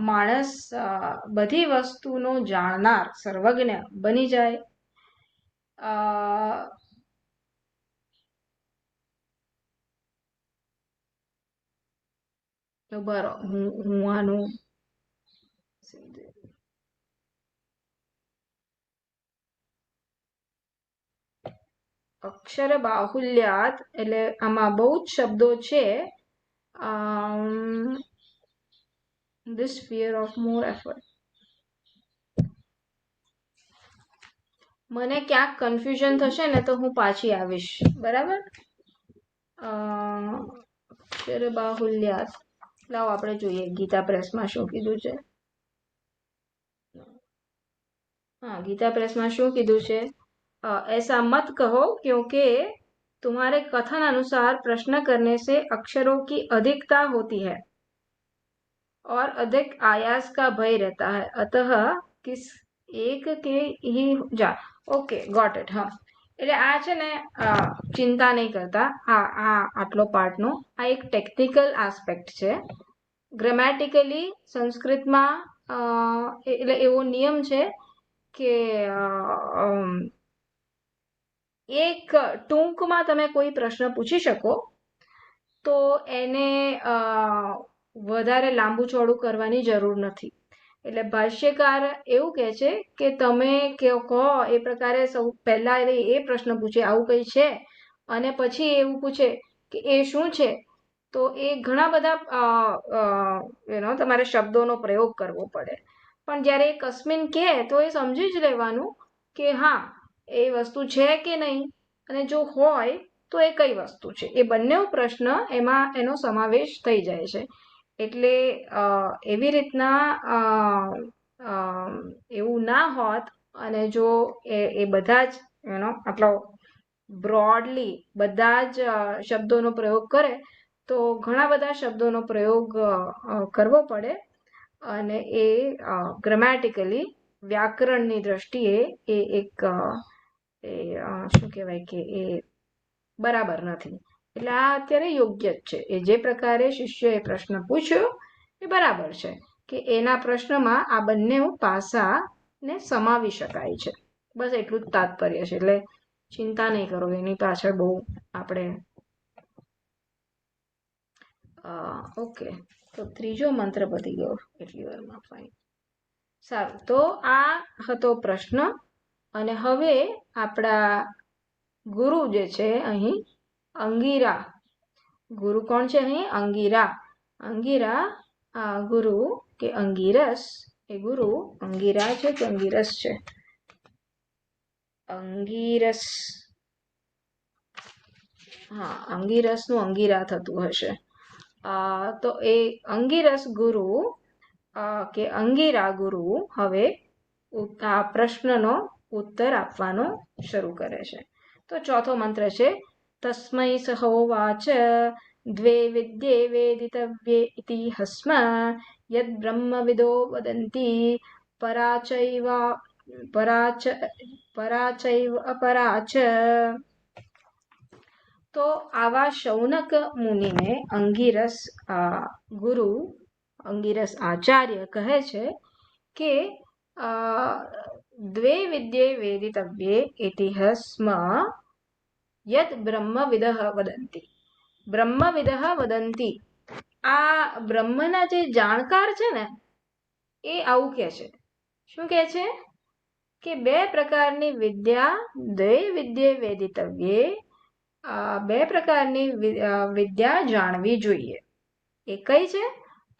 માણસ બધી વસ્તુનો જાણનાર સર્વજ્ઞ બની જાય. બરો હું આનું અક્ષર બાહુલ્યાત એટલે આમાં બહુ જ શબ્દો છે. this fear of more effort. મને ક્યાંક કન્ફ્યુઝન થશે ને તો હું પાછી આવીશ બરાબર. અક્ષર બાહુલ્યાત લાવો આપણે જોઈએ ગીતા પ્રેસમાં શું કીધું છે. ગીતા प्रेसમાં શું કીધું છે? ऐसा मत कहो क्योंकि तुम्हारे कथन अनुसार प्रश्न करने से अक्षरों की अधिकता होती है और अधिक आयास का भय रहता है, अतः किस एक के ही जा. Okay, got it. હા, એટલે આ છે ને ચિંતા નહીં કરતા. આટલો પાર્ટનો આ એક ટેકનિકલ આસ્પેક્ટ છે. ગ્રામેટિકલી સંસ્કૃતમાં એટલે એવો નિયમ છે કે એક ટૂંકમાં તમે કોઈ પ્રશ્ન પૂછી શકો તો એને વધારે લાંબુ ચોડું કરવાની જરૂર નથી. એટલે ભાષ્યકાર એવું કહે છે કે તમે કહો એ પ્રકારે સૌ પહેલા એ પ્રશ્ન પૂછે આવું કંઈ છે અને પછી એવું પૂછે કે એ શું છે, તો એ ઘણા બધા તમારે શબ્દોનો પ્રયોગ કરવો પડે. પણ જ્યારે કસ્મિન કહે તો એ સમજી જ લેવાનું કે હા એ વસ્તુ છે કે નહીં, અને જો હોય તો એ કઈ વસ્તુ છે, એ બંને પ્રશ્ન એમાં એનો સમાવેશ થઈ જાય છે. એટલે એવી રીતના એવું ના હોત, અને જો એ બધા જ આટલો બ્રોડલી બધા જ શબ્દોનો પ્રયોગ કરે તો ઘણા બધા શબ્દોનો પ્રયોગ કરવો પડે, અને એ ગ્રામેટિકલી વ્યાકરણની દ્રષ્ટિએ એ એક શું કહેવાય કે એ બરાબર નથી. એટલે આ અત્યારે યોગ્ય જ છે. એ જે પ્રકારે શિષ્યએ પ્રશ્ન પૂછ્યો એ બરાબર છે કે એના પ્રશ્નમાં આ બંને પાસાને સમાવી શકાય છે. બસ એટલું જ તાત્પર્ય છે. એટલે ચિંતા નહીં કરો એની પાછળ બહુ આપણે ઓકે. તો ત્રીજો મંત્ર પતી ગયો એટલી વારમાં. ફાઇન, સારું. તો આ હતો પ્રશ્ન. અને હવે આપણા ગુરુ જે છે અહીં અંગીરા, ગુરુ કોણ છે અહીં? અંગીરા. અંગીરા ગુરુ કે અંગીરસ, એ ગુરુ અંગીરા છે કે અંગીરસ છે? અંગીરસ. હા, અંગીરસ નું અંગીરા થતું હશે. તો એ અંગીરસ ગુરુ કે અંગીરા ગુરુ હવે આ પ્રશ્નનો ઉત્તર આપવાનો શરૂ કરે છે. તો ચોથો મંત્ર છે તસ્મૈ સહોવાચ દ્વે વિદ્યે વેદિતવ્યે ઇતિ હસ્મા યદ બ્રહ્મવિદો વદન્તિ પરાચૈવ અપરાચ. તો આવા શૌનક મુનિને અંગીરસ ગુરુ, અંગીરસ આચાર્ય કહે છે કે દ્વે વિદ્યે વેદિતવ્યે ઇતિહસ્માં યદ બ્રહ્મવિદઃ વદંતિ. બ્રહ્મવિદઃ વદંતિ, આ બ્રહ્મના જે જાણકાર છે ને એ આવું કે છે. શું કે છે? કે બે પ્રકારની વિદ્યા, દ્વે વિદ્યે વેદિતવ્યે, બે પ્રકારની વિદ્યા જાણવી જોઈએ. એ કઈ છે?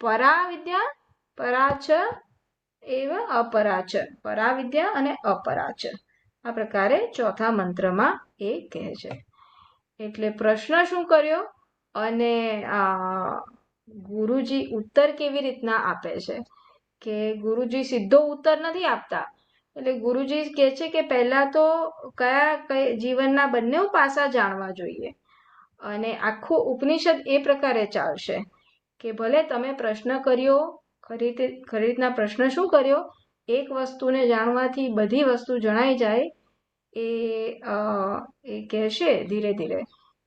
પરા વિદ્યા, પરાચ એવ અપરાચ. પરા વિદ્યા અને અપરાચ. આ પ્રકારે ચોથા મંત્રમાં એ કહે છે. એટલે પ્રશ્ન શું કર્યો અને ગુરુજી ઉત્તર કેવી રીતના આપે છે? કે ગુરુજી સીધો ઉત્તર નથી આપતા. એટલે ગુરુજી કહે છે કે પહેલા તો કયા જીવનના બંને પાસા જાણવા જોઈએ. અને આખો ઉપનિષદ એ પ્રકારે ચાલશે કે ભલે તમે પ્રશ્ન કર્યો, ખરી રીતના પ્રશ્ન શું કર્યો, એક વસ્તુને જાણવાથી બધી વસ્તુ જણાઈ જાય એ કહેશે ધીરે ધીરે.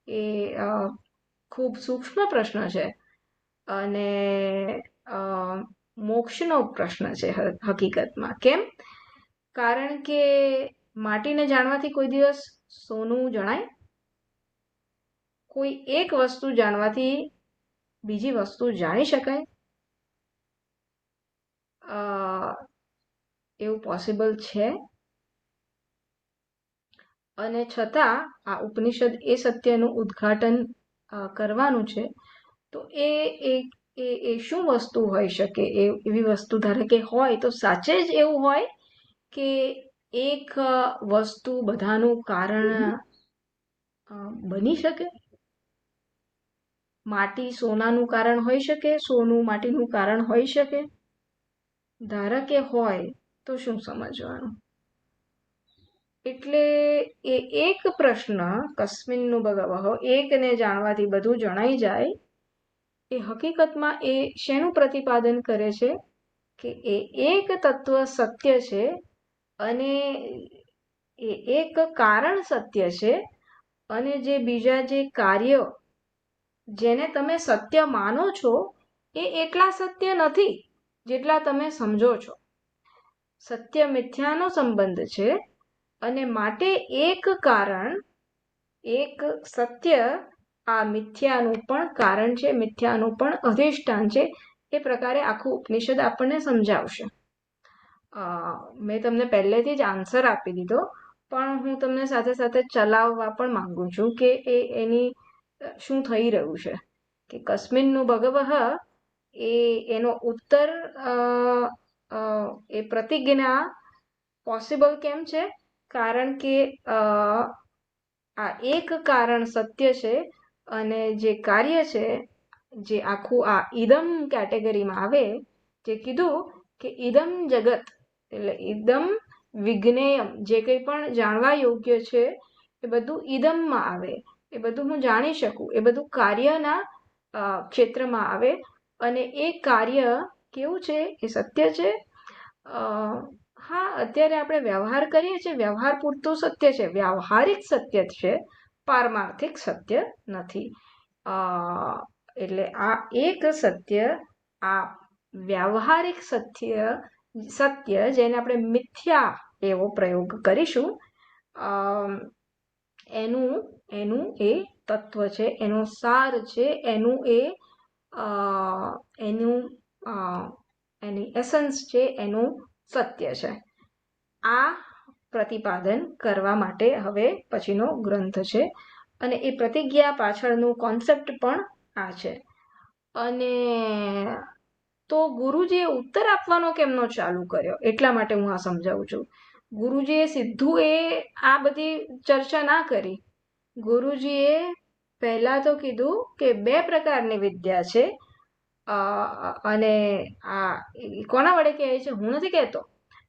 એ ખૂબ સૂક્ષ્મ પ્રશ્ન છે અને મોક્ષનો પ્રશ્ન છે હકીકતમાં. કેમ? કારણ કે માટીને જાણવાથી કોઈ દિવસ સોનું જણાય? કોઈ એક વસ્તુ જાણવાથી બીજી વસ્તુ જાણી શકાય? એવું પોસિબલ છે? અને છતાં આ ઉપનિષદ એ સત્યનું ઉદ્ઘાટન કરવાનું છે. તો એ શું વસ્તુ હોઈ શકે? એવી વસ્તુ ધારે કે હોય તો સાચે જ એવું હોય કે એક વસ્તુ બધાનું કારણ બની શકે? માટી સોનાનું કારણ હોઈ શકે? સોનું માટીનું કારણ હોઈ શકે? ધારે કે હોય તો શું સમજવાનું? એટલે એ એક પ્રશ્ન કસ્મિન્નું ભગવઃ, એકને જાણવાથી બધું જણાઈ જાય, એ હકીકતમાં એ શેનું પ્રતિપાદન કરે છે? કે એ એક તત્વ સત્ય છે અને એ એક કારણ સત્ય છે, અને જે બીજા જે કાર્ય જેને તમે સત્ય માનો છો એ એટલા સત્ય નથી જેટલા તમે સમજો છો. સત્ય મિથ્યાનો સંબંધ છે, અને માટે એક કારણ, એક સત્ય આ મિથ્યાનું પણ કારણ છે, મિથ્યાનું પણ અધિષ્ઠાન છે. એ પ્રકારે આખું ઉપનિષદ આપણને સમજાવશે. મેં તમને પહેલેથી જ આન્સર આપી દીધો, પણ હું તમને સાથે સાથે ચલાવવા પણ માંગુ છું કે એની શું થઈ રહ્યું છે. કે કસ્મિન્નું ભગવઃ એનો ઉત્તર એ પ્રતિજ્ઞા પોસિબલ કેમ છે? કારણ કે આ એક કારણ સત્ય છે અને જે કાર્ય છે, જે આખું આ ઇદમ કેટેગરીમાં આવે, જે કીધું કે ઇદમ જગત એટલે ઇદમ વિજ્ઞેયમ, જે કંઈ પણ જાણવા યોગ્ય છે એ બધું ઇદમમાં આવે, એ બધું હું જાણી શકું, એ બધું કાર્યના ક્ષેત્રમાં આવે. અને એ કાર્ય કેવું છે? એ સત્ય છે. હા, અત્યારે આપણે વ્યવહાર કરીએ છીએ, વ્યવહાર પૂરતું સત્ય છે, વ્યવહારિક સત્ય છે, પારમાર્થિક સત્ય નથી. એટલે આ એક સત્ય, આ વ્યવહારિક સત્ય જેને આપણે મિથ્યા એવો પ્રયોગ કરીશું, એનું એ તત્વ છે, એનો સાર છે, એની એસન્સ છે, એનું સત્ય છે. આ પ્રતિપાદન કરવા માટે હવે પછીનો ગ્રંથ છે, અને એ પ્રતિજ્ઞા પાછળનું કોન્સેપ્ટ પણ આ છે. અને તો ગુરુજીએ ઉત્તર આપવાનો કેમનો ચાલુ કર્યો, એટલા માટે હું આ સમજાવું છું. ગુરુજીએ સીધું આ બધી ચર્ચા ના કરી. ગુરુજીએ પહેલા તો કીધું કે 2 પ્રકારની વિદ્યા છે, અને આ કોના વડે કહે છે? હું નથી કહેતો,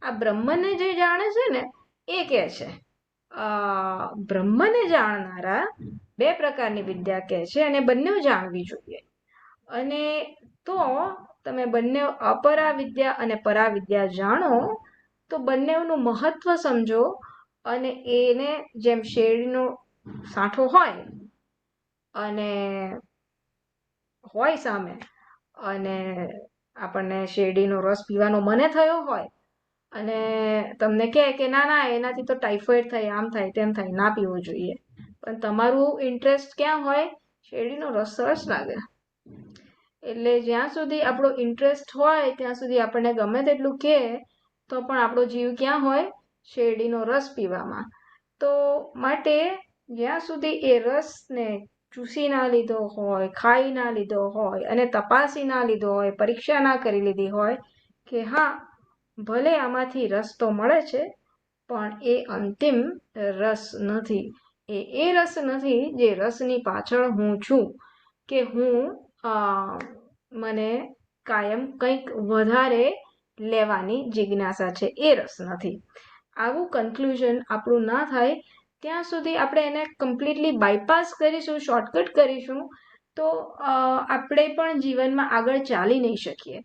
આ બ્રહ્મને જે જાણે છે ને એ કહે છે. બ્રહ્મને જાણનારા 2 પ્રકારની વિદ્યા કહે છે, અને બંને જાણવી જોઈએ. અને તો તમે બંને અપરા વિદ્યા અને પરા વિદ્યા જાણો તો બંનેનું મહત્વ સમજો, અને એને જેમ શેરડીનો સાંઠો હોય અને હોય સામે, અને આપણને શેરડીનો રસ પીવાનો મને થયો હોય, અને તમને કહે કે ના ના એનાથી તો ટાઇફોઇડ થાય, આમ થાય, તેમ થાય, ના પીવો જોઈએ. પણ તમારું ઇન્ટરેસ્ટ ક્યાં હોય? શેરડીનો રસ સરસ લાગે. એટલે જ્યાં સુધી આપણો ઇન્ટરેસ્ટ હોય ત્યાં સુધી આપણને ગમે તેટલું કહે તો પણ આપણો જીવ ક્યાં હોય? શેરડીનો રસ પીવામાં. તો માટે જ્યાં સુધી એ રસને ચૂસી ના લીધો હોય, ખાઈ ના લીધો હોય, અને તપાસી ના લીધો હોય, પરીક્ષા ના કરી લીધી હોય કે હા ભલે આમાંથી રસ તો મળે છે પણ એ અંતિમ રસ નથી, એ રસ નથી જે રસની પાછળ હું છું, કે હું મને કાયમ કંઈક વધારે લેવાની જિજ્ઞાસા છે, એ રસ નથી. આવું કન્ક્લુઝન આપણું ના થાય ત્યાં સુધી આપણે એને કમ્પ્લીટલી બાયપાસ કરીશું, શોર્ટકટ કરીશું, તો આપણે પણ જીવનમાં આગળ ચાલી નહીં શકીએ.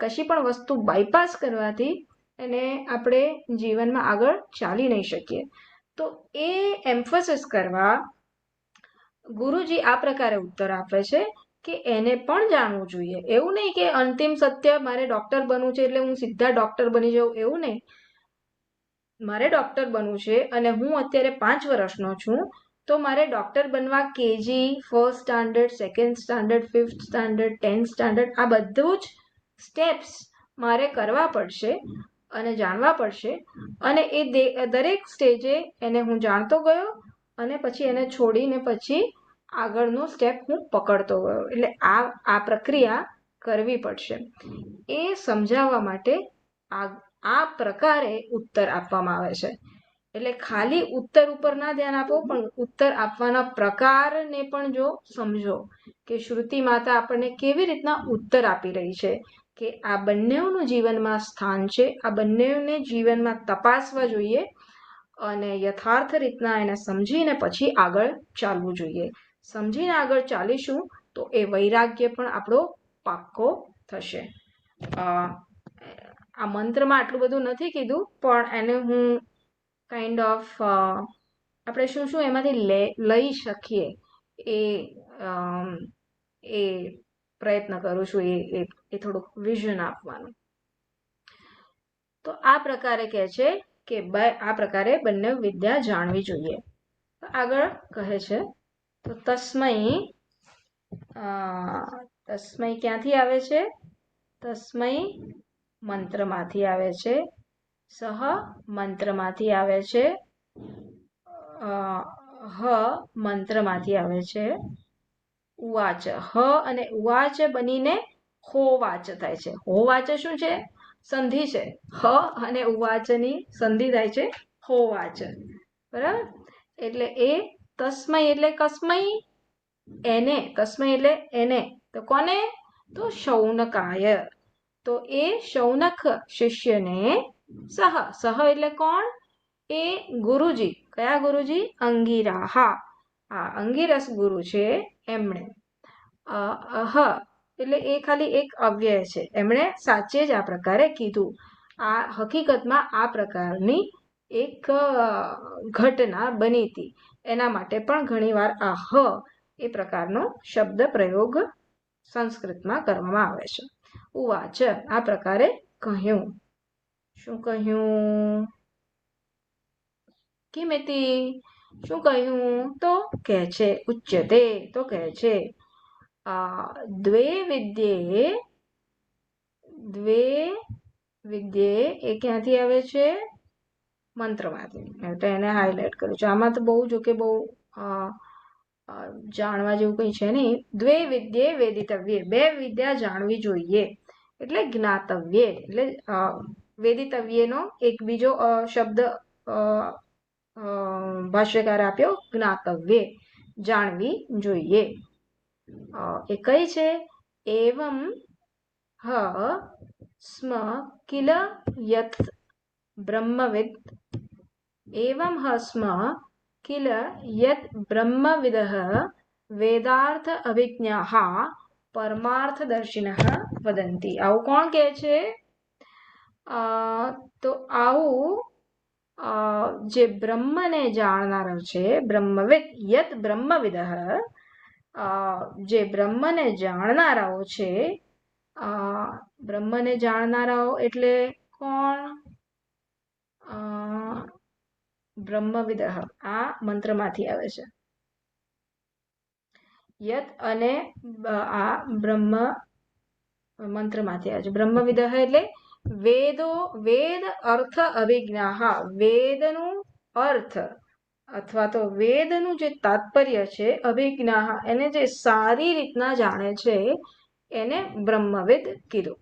કશી પણ વસ્તુ બાયપાસ કરવાથી એને આપણે જીવનમાં આગળ ચાલી નહીં શકીએ. તો એ એમ્ફોસિસ કરવા ગુરુજી આ પ્રકારે ઉત્તર આપે છે કે એને પણ જાણવું જોઈએ. એવું નહીં કે અંતિમ સત્ય મારે ડોક્ટર બનવું છે એટલે હું સીધા ડોક્ટર બની જાઉં, એવું નહીં. મારે ડોક્ટર બનવું છે અને હું અત્યારે 5 વર્ષનો છું, તો મારે ડોક્ટર બનવા KG, 1st standard, 2nd standard, 5th standard, 10th standard, આ બધું જ સ્ટેપ્સ મારે કરવા પડશે અને જાણવા પડશે. અને એ દરેક સ્ટેજે એને હું જાણતો ગયો અને પછી એને છોડીને પછી આગળનો સ્ટેપ હું પકડતો ગયો. એટલે આ પ્રક્રિયા કરવી પડશે. એ સમજાવવા માટે આ પ્રકારે ઉત્તર આપવામાં આવે છે. એટલે ખાલી ઉત્તર ઉપર ના ધ્યાન આપો, પણ ઉત્તર આપવાના પ્રકારને પણ જો સમજો કે શ્રુતિ માતા આપણને કેવી રીતના ઉત્તર આપી રહી છે, કે આ બંનેનું જીવનમાં સ્થાન છે, આ બંનેને જીવનમાં તપાસવા જોઈએ અને યથાર્થ રીતના એને સમજીને પછી આગળ ચાલવું જોઈએ. સમજીને આગળ ચાલીશું તો એ વૈરાગ્ય પણ આપણો પાક્કો થશે. આ મંત્રમાં આટલું બધું નથી કીધું, પણ એને હું કાઇન્ડ ઓફ આપણે શું શું એમાંથી લઈ શકીએ એ પ્રયત્ન કરું છું, એ થોડુંક વિઝન આપવાનું. તો આ પ્રકારે કહે છે કે આ પ્રકારે બંને વિદ્યા જાણવી જોઈએ. આગળ કહે છે તો તસ્મય ક્યાંથી આવે છે? તસ્મય મંત્રમાંથી આવે છે, સહ મંત્રમાંથી આવે છે, હ મંત્રમાંથી આવે છે, ઉવાચ. હ અને ઉવાચ બનીને હોવાચ થાય છે. હોવાચ શું છે? સંધિ છે. હ અને ઉવાચની સંધિ થાય છે હોવાચ, બરાબર. એટલે એ તસ્મય એટલે કસ્મય, એને, તસ્મય એટલે એને, તો કોને? તો શૌનકાય. તો એ શૌનક શિષ્યને સહ, સહ એટલે કોણ? એ ગુરુજી. કયા ગુરુજી? અંગિરાહા. આ અંગિરસ ગુરુ છે એમણે. અહ એટલે એ ખાલી એક અવ્યય છે, એમણે સાચે જ આ પ્રકારે કીધું. આ હકીકતમાં આ પ્રકારની એક ઘટના બની હતી, એના માટે પણ ઘણીવાર આ હ એ પ્રકારનો શબ્દ પ્રયોગ સંસ્કૃતમાં કરવામાં આવે છે. ઉવાચ, આ પ્રકારે કહ્યું. શું કહ્યું? કિમિતિ, શું કહ્યું? તો કહે છે ઉચ્યતે, તો કહે છે દ્વે વિદ્યે, દ્વે વિદ્યે એ ક્યાંથી આવે છે? મંત્રમાંથી. એટલે એને હાઇલાઇટ કર્યું છે. આમાં તો બહુ જો કે બહુ જાણવા જેવું કંઈ છે નહીં. દ્વે વિદ્યે વેદિતવ્ય, બે વિદ્યા જાણવી જોઈએ, એટલે જ્ઞાતવ્ય. એટલે વેદિતવ્યનો એક બીજો શબ્દ ભાષ્યકાર આપ્યો, જ્ઞાતવ્ય, જાણવી જોઈએ. એ કઈ છે? એવમ હ સ્મ કિલ યત બ્રહ્મવિદ, એવમ હ સ્મ કિલ યત બ્રહ્મવિદઃ વેદાર્થ અભિજ્ઞાઃ પરમાર્થદર્શિનઃ વદંતિ. આવું કોણ કહે છે? તો આવું જે બ્રહ્મને જાણનારો છે, બ્રહ્મવિદ, યત બ્રહ્મવિદઃ, જે બ્રહ્મને જાણનારાઓ છે, બ્રહ્મને જાણનારાઓ એટલે કોણ? બ્રહ્મવિદઃ આ મંત્રમાંથી આવે છે. યત અને આ બ્રહ્મ મંત્રમાંથી આવે છે. બ્રહ્મવિદઃ એટલે વેદો, વેદ અર્થ અભિજ્ઞાઃ, વેદનું અર્થ અથવા તો વેદનું જે તાત્પર્ય છે, અભિજ્ઞાઃ એને જે સારી રીતના જાણે છે, એને બ્રહ્મવિદ કીધું.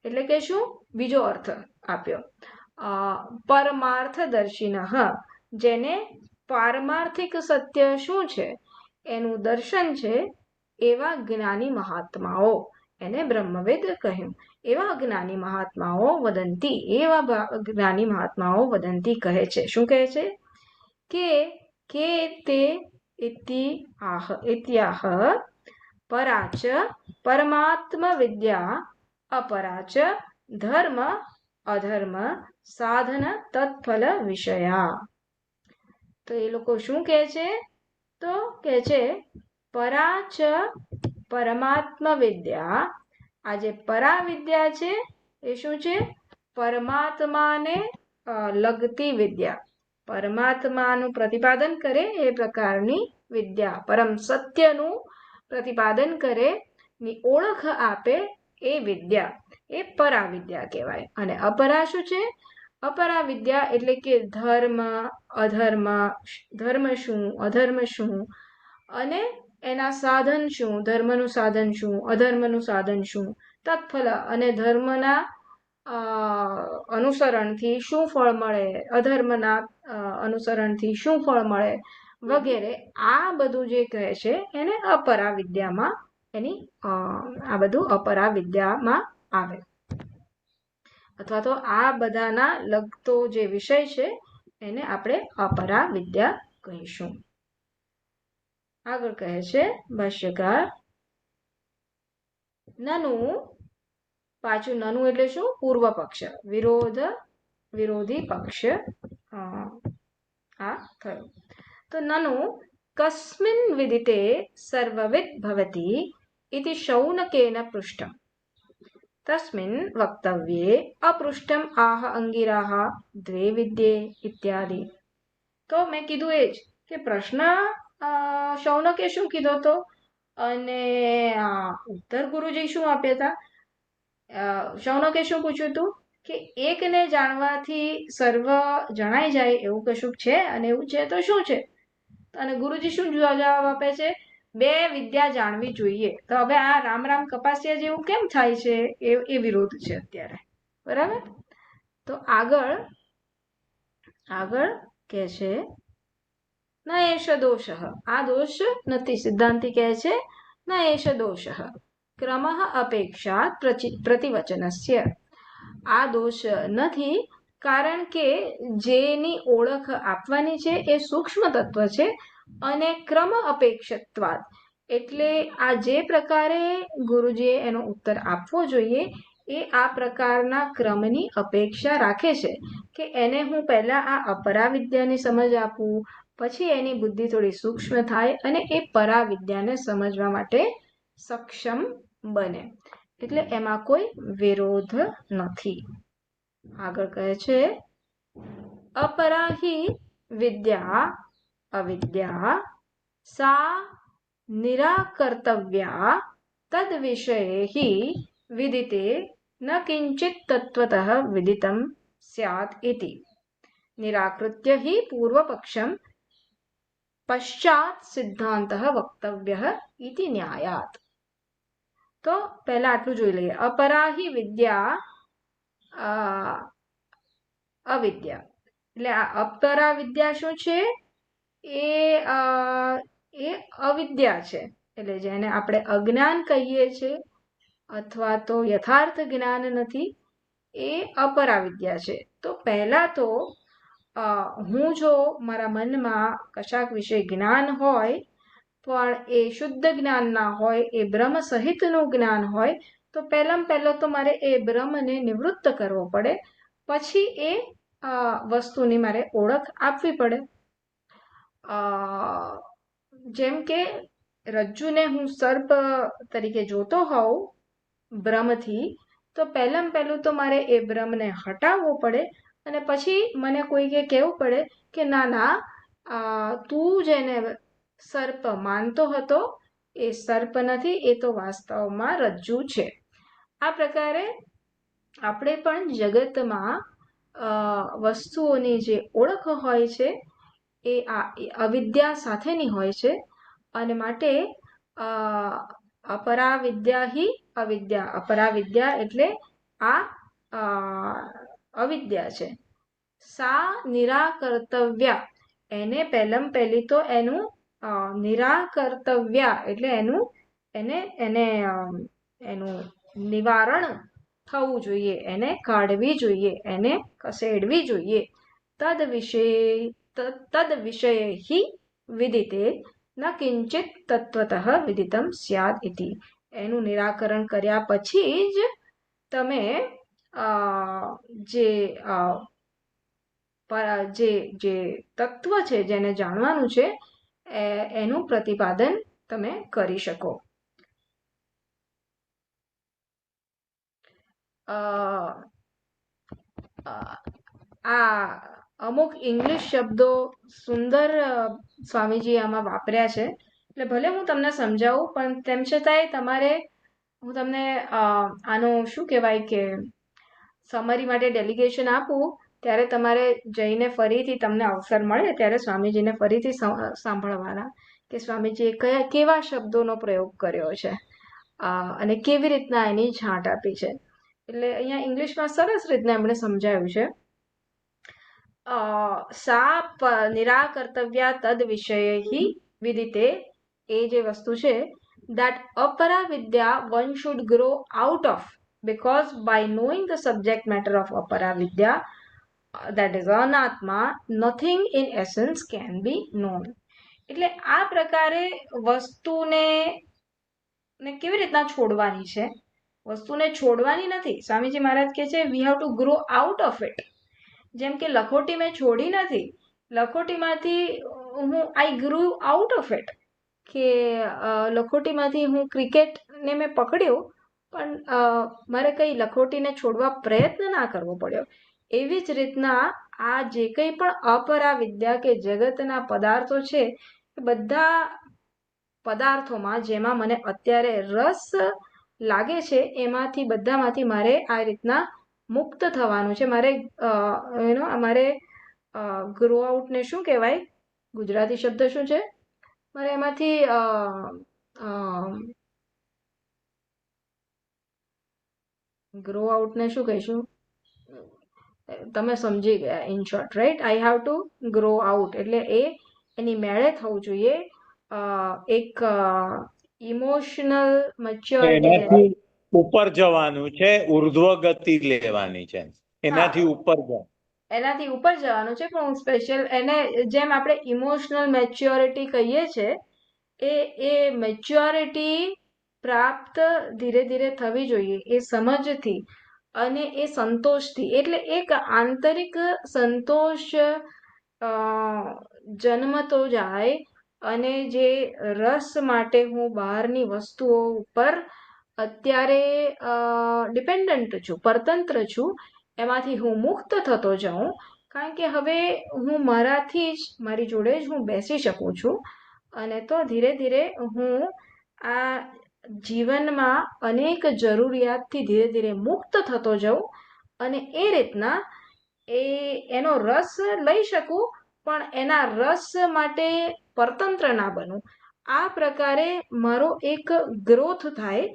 એટલે કે શું? બીજો અર્થ આપ્યો. પરમાર્થદર્શિનઃ, જેને પારમાર્થિક સત્ય શું છે એનું દર્શન છે, એવા જ્ઞાની મહાત્માઓ, એને બ્રહ્મવિદ કહ્યું. એવા જ્ઞાની મહાત્માઓ વદંતી, એવા જ્ઞાની મહાત્માઓ વદંતી કહે છે. શું કહે છે? કે તે ઇત્યાહ પરાચ પરમાત્મ વિદ્યા અપરાચ ધર્મ અધર્મ સાધન તત્ફલ વિષયા. તો એ લોકો શું કહે છે? તો કહે છે પરાચ પરમાત્મ વિદ્યા. આ જે પરાવિદ્યા છે એ શું છે? પરમાત્માને લગતી વિદ્યા, પરમાત્માનું પ્રતિપાદન કરે એ પ્રકારની વિદ્યા, પરમ સત્યનું પ્રતિપાદન કરે ની ઓળખ આપે એ વિદ્યા, એ પરાવિદ્યા કહેવાય. અને અપરા શું છે? અપરા વિદ્યા એટલે કે ધર્મ અધર્મ, ધર્મ શું અધર્મ શું, અને એના સાધન શું, ધર્મનું સાધન શું અધર્મનું સાધન શું, તત્ફલ અને ધર્મના અનુસરણથી શું ફળ મળે, અધર્મના અનુસરણથી શું ફળ મળે વગેરે, આ બધું જે કહે છે એને અપરા વિદ્યામાં, એની આ બધું અપરા વિદ્યામાં આવે, અથવા તો આ બધાના લગતો જે વિષય છે એને આપણે અપરા વિદ્યા કહીશું. આગળ કહે છે ભાષ્યકાર, નનુ, પાછું નનુ એટલે શું? પૂર્વ પક્ષ, વિરોધી પક્ષ આ થયો. તો નનુ કસ્મિન વિદિતે સર્વવિદ ભવતિ ઇતિ શૌનકેન પૃષ્ટમ, તસ્મિન વક્તવ્યે અપૃષ્ટમ આહ અંગિરાહ દ્વે વિદ્યે ઇત્યાદિ. તો મેં કીધું એ જ કે પ્રશ્ન શૌનકે શું કીધો હતો અને ઉત્તર ગુરુજી શું આપ્યા હતા. શૌનકે શું પૂછ્યું હતું કે એકને જાણવાથી સર્વ જણાઈ જાય એવું કશું છે, અને એવું છે તો શું છે? અને ગુરુજી શું જવાબ આપે છે? બે વિદ્યા જાણવી જોઈએ. તો હવે આ રામ રામ કપાસિયા જેવું કેમ થાય છે? એ વિરોધ છે અત્યારે, બરાબર. તો આગળ આગળ કે છે ન એષ દોષ, આ દોષ નથી. સિદ્ધાંતિ કહે છે ન એષ દોષ ક્રમ અપેક્ષા પ્રતિવચનસ્ય, આ દોષ નથી કારણ કે જેની ઓળખ આપવાની છે એ સૂક્ષ્મ તત્વ છે અને ક્રમ અપેક્ષિતવાદ એટલે આ જે પ્રકારે ગુરુજીએ એનો ઉત્તર આપવો જોઈએ એ આ પ્રકારના ક્રમની અપેક્ષા રાખે છે કે એને હું પહેલા આ અપરાવિદ્યાની સમજ આપું, પછી એની બુદ્ધિ થોડી સૂક્ષ્મ થાય અને એ પરાવિદ્યાને સમજવા માટે સક્ષમ બને. એટલે એમાં કોઈ વિરોધ નથી. આગળ કહે છે अपराहि विद्या अविद्या सा निराकर्तव्या तद विषये ही विदिते न किंचित तत्वतः विदितं स्यात् इति निराकृत्य ही पूर्वपक्षं पश्चात सिद्धांतः वक्तव्यः इति न्यायात्. तो पहला आटलू जोई लईए. अपराहि विद्या अविद्या એટલે આ અપરા વિદ્યા શું છે? એ અવિદ્યા છે. એટલે જેને આપણે અજ્ઞાન કહીએ છીએ અથવા તો યથાર્થ જ્ઞાન નથી, એ અપરા વિદ્યા છે. તો પહેલા તો હું જો મારા મનમાં કશાક વિશે જ્ઞાન હોય પણ એ શુદ્ધ જ્ઞાન ના હોય, એ બ્રહ્મ સહિતનું જ્ઞાન હોય, તો પહેલો તો મારે એ બ્રહ્મને નિવૃત્ત કરવો પડે, પછી એ વસ્તુની મારે ઓળખ આપવી પડે. જેમ કે રજ્જુને હું સર્પ તરીકે જોતો હોઉં બ્રહ્મથી, તો પહેલું તો મારે એ બ્રહ્મને હટાવવો પડે અને પછી મને કોઈને કહેવું પડે કે ના તું જેને સર્પ માનતો હતો એ સર્પ નથી, એ તો વાસ્તવમાં રજ્જુ છે. આ પ્રકારે આપણે પણ જગતમાં વસ્તુઓની જે ઓળખ હોય છે એ આ અવિદ્યા સાથેની હોય છે અને માટે અપરાવિદ્યા હિ અવિદ્યા, અપરાવિદ્યા એટલે આ અવિદ્યા છે. સા નિરાકર્તવ્ય, એને પહેલી તો એનું નિરાકર્તવ્ય એટલે એનું નિવારણ થવું જોઈએ, એને કાઢવી જોઈએ, એને ખસેડવી જોઈએ. તદ વિષય હિ વિદિતે ન કિંચિત તત્વતઃ વિદિતમ સ્યાદ ઇતિ. એનું નિરાકરણ કર્યા પછી જ તમે જે તત્વ છે જેને જાણવાનું છે એનું પ્રતિપાદન તમે કરી શકો. આ અમુક ઇંગ્લિશ શબ્દો સુંદર સ્વામીજી આમાં વાપર્યા છે, એટલે ભલે હું તમને સમજાવું પણ તેમ છતાંય તમારે હું તમને આનું શું કહેવાય કે સમરી માટે ડેલિગેશન આપું ત્યારે તમારે જઈને ફરીથી તમને અવસર મળે ત્યારે સ્વામીજીને ફરીથી સાંભળવાના કે સ્વામીજીએ કેવા શબ્દોનો પ્રયોગ કર્યો છે અને કેવી રીતના એની છાંટ આપી છે. એટલે અહીંયા ઇંગ્લિશમાં સરસ રીતના એમણે સમજાવ્યું છે. સા નિરાકર્તવ્ય તદ વિષય હિ વિદિતે, એ જે વસ્તુ છે that apara vidya one should grow out of, because by knowing the subject matter of apara vidya, that is anatma, nothing in essence can be known. એટલે આ પ્રકારે વસ્તુને કેવી રીતના છોડવાની છે? વસ્તુને છોડવાની નથી. સ્વામીજી મહારાજ કહે છે we have to grow out of it. જેમ કે લખોટી મેં છોડી નથી, લખોટીમાંથી હું આઈ ગ્રુ આઉટ ઓફ ઇટ, કે લખોટીમાંથી હું ક્રિકેટને મેં પકડ્યો પણ મારે કઈ લખોટીને છોડવા પ્રયત્ન ના કરવો પડ્યો. એવી જ રીતના આ જે કંઈ પણ અપરા વિદ્યા કે જગતના પદાર્થો છે એ બધા પદાર્થોમાં જેમાં મને અત્યારે રસ લાગે છે એમાંથી બધામાંથી મારે આ રીતના મુક્ત થવાનું છે. મારે ગ્રો આઉટને શું કહેવાય, ગુજરાતી શબ્દ શું છે? મારે એમાંથી ગ્રો આઉટને શું કહીશું? તમે સમજી ગયા in short, right? I have to grow out એટલે એની મેળે થવું જોઈએ. એક ઇમોશનલ મેચ્યોરિટી એનાથી ઉપર જવાનું છે, ઉર્ધ્વ ગતિ લેવાની છે, એનાથી ઉપર જવાનું. એનાથી ઉપર જવાનું છે, પણ હું સ્પેશિયલ એને જેમ આપણે ઇમોશનલ મેચ્યોરિટી કહીએ છીએ, એ મેચ્યોરિટી પ્રાપ્ત ધીરે ધીરે થવી જોઈએ, એ સમજથી અને એ સંતોષથી. એટલે એક આંતરિક સંતોષ જન્મતો જાય, અને જે રસ માટે હું બહારની વસ્તુઓ ઉપર અત્યારે ડિપેન્ડન્ટ છું, પરતંત્ર છું, એમાંથી હું મુક્ત થતો જાઉં. કારણ કે હવે હું મારાથી જ, મારી જોડે જ હું બેસી શકું છું, અને તો ધીરે ધીરે હું આ જીવનમાં અનેક જરૂરિયાતથી ધીરે ધીરે મુક્ત થતો જાઉં, અને એ રીતના એનો રસ લઈ શકું, પણ એના રસ માટે પરતંત્ર ના બનું. આ પ્રકારે મારો એક ગ્રોથ થાય,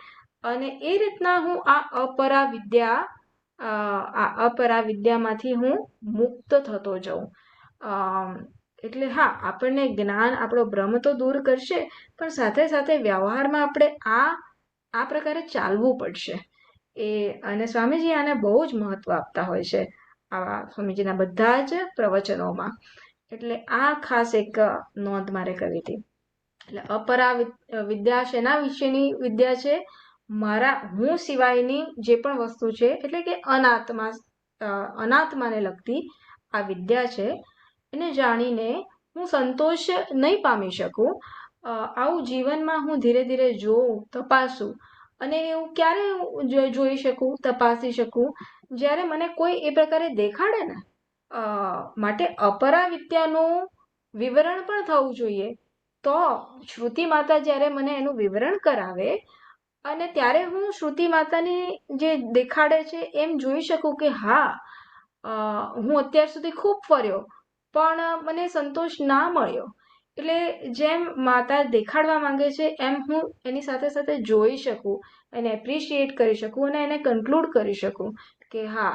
અને એ રીતના હું આ અપરા વિદ્યામાંથી હું મુક્ત થતો જાઉં. એટલે હા, આપણને જ્ઞાન આપણો ભ્રમ તો દૂર કરશે, પણ સાથે સાથે વ્યવહારમાં આપણે આ પ્રકારે ચાલવું પડશે. અને સ્વામીજી આને બહુ જ મહત્વ આપતા હોય છે, આવા સ્વામીજીના બધા જ પ્રવચનોમાં. એટલે આ ખાસ એક નોંધ મારે કરવી હતી. એટલે અપરા વિદ્યા શેના વિશેની વિદ્યા છે? હું સિવાયની જે પણ વસ્તુ છે, એટલે કે અનાત્માને લગતી આ વિદ્યા છે. એને જાણીને હું સંતોષ નહીં પામી શકું. આવું જીવનમાં હું ધીરે ધીરે જોઉં, તપાસું. અને એવું ક્યારે જોઈ શકું, તપાસી શકું? જ્યારે મને કોઈ એ પ્રકારે દેખાડે ને. માટે અપરા વિદ્યાનું વિવરણ પણ થવું જોઈએ. તો શ્રુતિ માતા જ્યારે મને એનું વિવરણ કરાવે, અને ત્યારે હું શ્રુતિ માતાની જે દેખાડે છે એમ જોઈ શકું કે હા, હું અત્યાર સુધી ખૂબ ફર્યો, પણ મને સંતોષ ના મળ્યો. એટલે જેમ માતા દેખાડવા માંગે છે એમ હું એની સાથે સાથે જોઈ શકું, એને એપ્રિશિએટ કરી શકું, અને એને કન્ક્લુડ કરી શકું કે હા,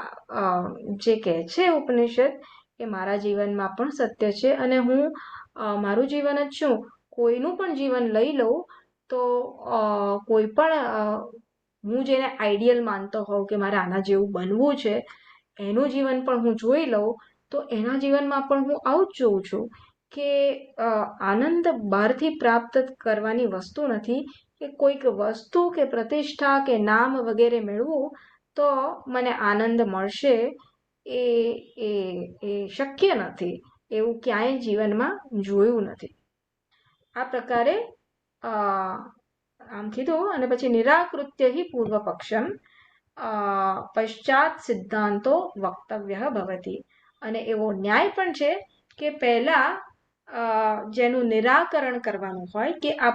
જે કહે છે ઉપનિષદ એ મારા જીવનમાં પણ સત્ય છે. અને હું મારું જીવન જ શું, કોઈનું પણ જીવન લઈ લઉં તો કોઈ પણ હું જેને આઈડિયલ માનતો હોઉં કે મારે આના જેવું બનવું છે, એનું જીવન પણ હું જોઈ લઉં, તો એના જીવનમાં પણ હું આવું જ જોઉં છું કે આનંદ બહારથી પ્રાપ્ત કરવાની વસ્તુ નથી, કે કોઈક વસ્તુ કે પ્રતિષ્ઠા કે નામ વગેરે મેળવું તો મને આનંદ મળશે. એ એ એ શક્ય નથી. એવું ક્યાંય જીવનમાં જોયું નથી. આ પ્રકારે આમ કીધું. અને પછી નિરાકૃત્ય હિ પૂર્વ પક્ષમ પશ્ચાત સિદ્ધાંતો વક્તવ્ય ભવતી. અને એવો ન્યાય પણ છે કે પહેલા જેનું નિરાકરણ કરવાનું હોય, કે આ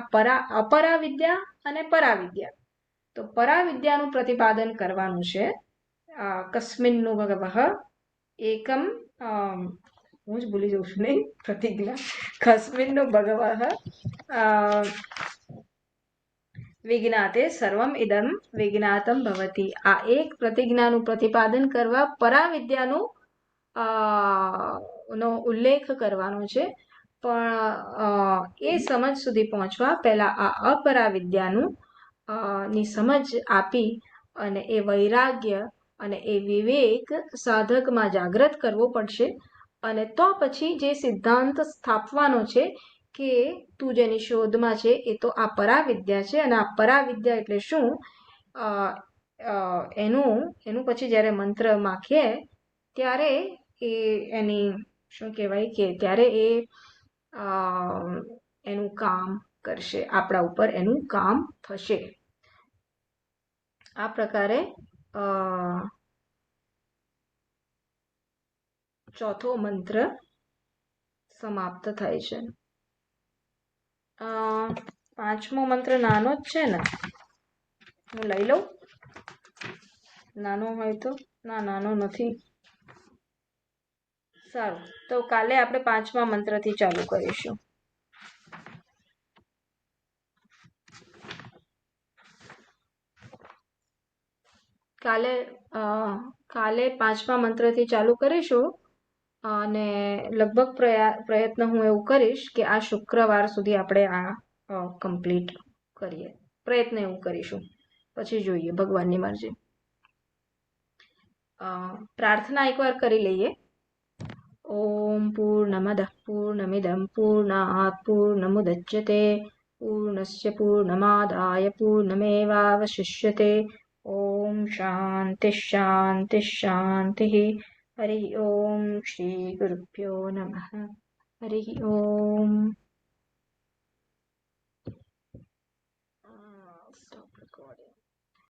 અપરા વિદ્યા અને પરાવિદ્યા. તો પરાવિદ્યાનું પ્રતિપાદન કરવાનું છે. કસ્મિન્નું ભગવઃ એકમ, હું જ ભૂલી જઉં છું નહીં, પ્રતિજ્ઞા. કસ્મિન્નું ભગવઃ વિજ્ઞાતે સર્વમ ઇદમ વિજ્ઞાતમ ભવતી. આ એક પ્રતિજ્ઞાનું પ્રતિપાદન કરવા પરાવિદ્યાનું નો ઉલ્લેખ કરવાનો છે. પણ એ સમજ સુધી પહોંચવા પહેલા આ અપરાવિદ્યાનું ની સમજ આપી, અને એ વૈરાગ્ય અને એ વિવેક સાધકમાં જાગૃત કરવો પડશે. અને તો પછી જે સિદ્ધાંત સ્થાપવાનો છે કે તું જેની શોધમાં છે એ તો આ પરાવિદ્યા છે, અને આ પરાવિદ્યા એટલે શું, એનું પછી જ્યારે મંત્રમાં કહે ત્યારે એની શું કહેવાય કે ત્યારે એનું કામ કરશે, આપણા ઉપર એનું કામ થશે. આ પ્રકારે ચોથો મંત્ર સમાપ્ત થાય છે. પાંચમો મંત્ર નાનો જ છે ને, હું લઈ લઉં. નાનો હોય તો? ના, નાનો નથી. સારું, તો કાલે આપણે પાંચમા મંત્રથી ચાલુ કરીશું. કાલે કાલે 5મા મંત્રથી ચાલુ કરીશું અને લગભગ પ્રયત્ન હું એવું કરીશ કે આ શુક્રવાર સુધી આપણે આ કમ્પ્લીટ કરીએ. પ્રયત્ન એવું કરીશું, પછી જોઈએ ભગવાનની મરજી. પ્રાર્થના એકવાર કરી લઈએ. ઓમ પૂર્ણમદઃ પૂર્ણમિદં પૂર્ણાત પૂર્ણમુદચ્યતે પૂર્ણસ્ય પૂર્ણમાદાય પૂર્ણમેવાવશિષ્યતે. ઓમ શાંતિ શાંતિ શાંતિ. હરિ ઓમ શ્રી ગુરુભ્યો નમઃ. હરિ ઓમ. Stop recording.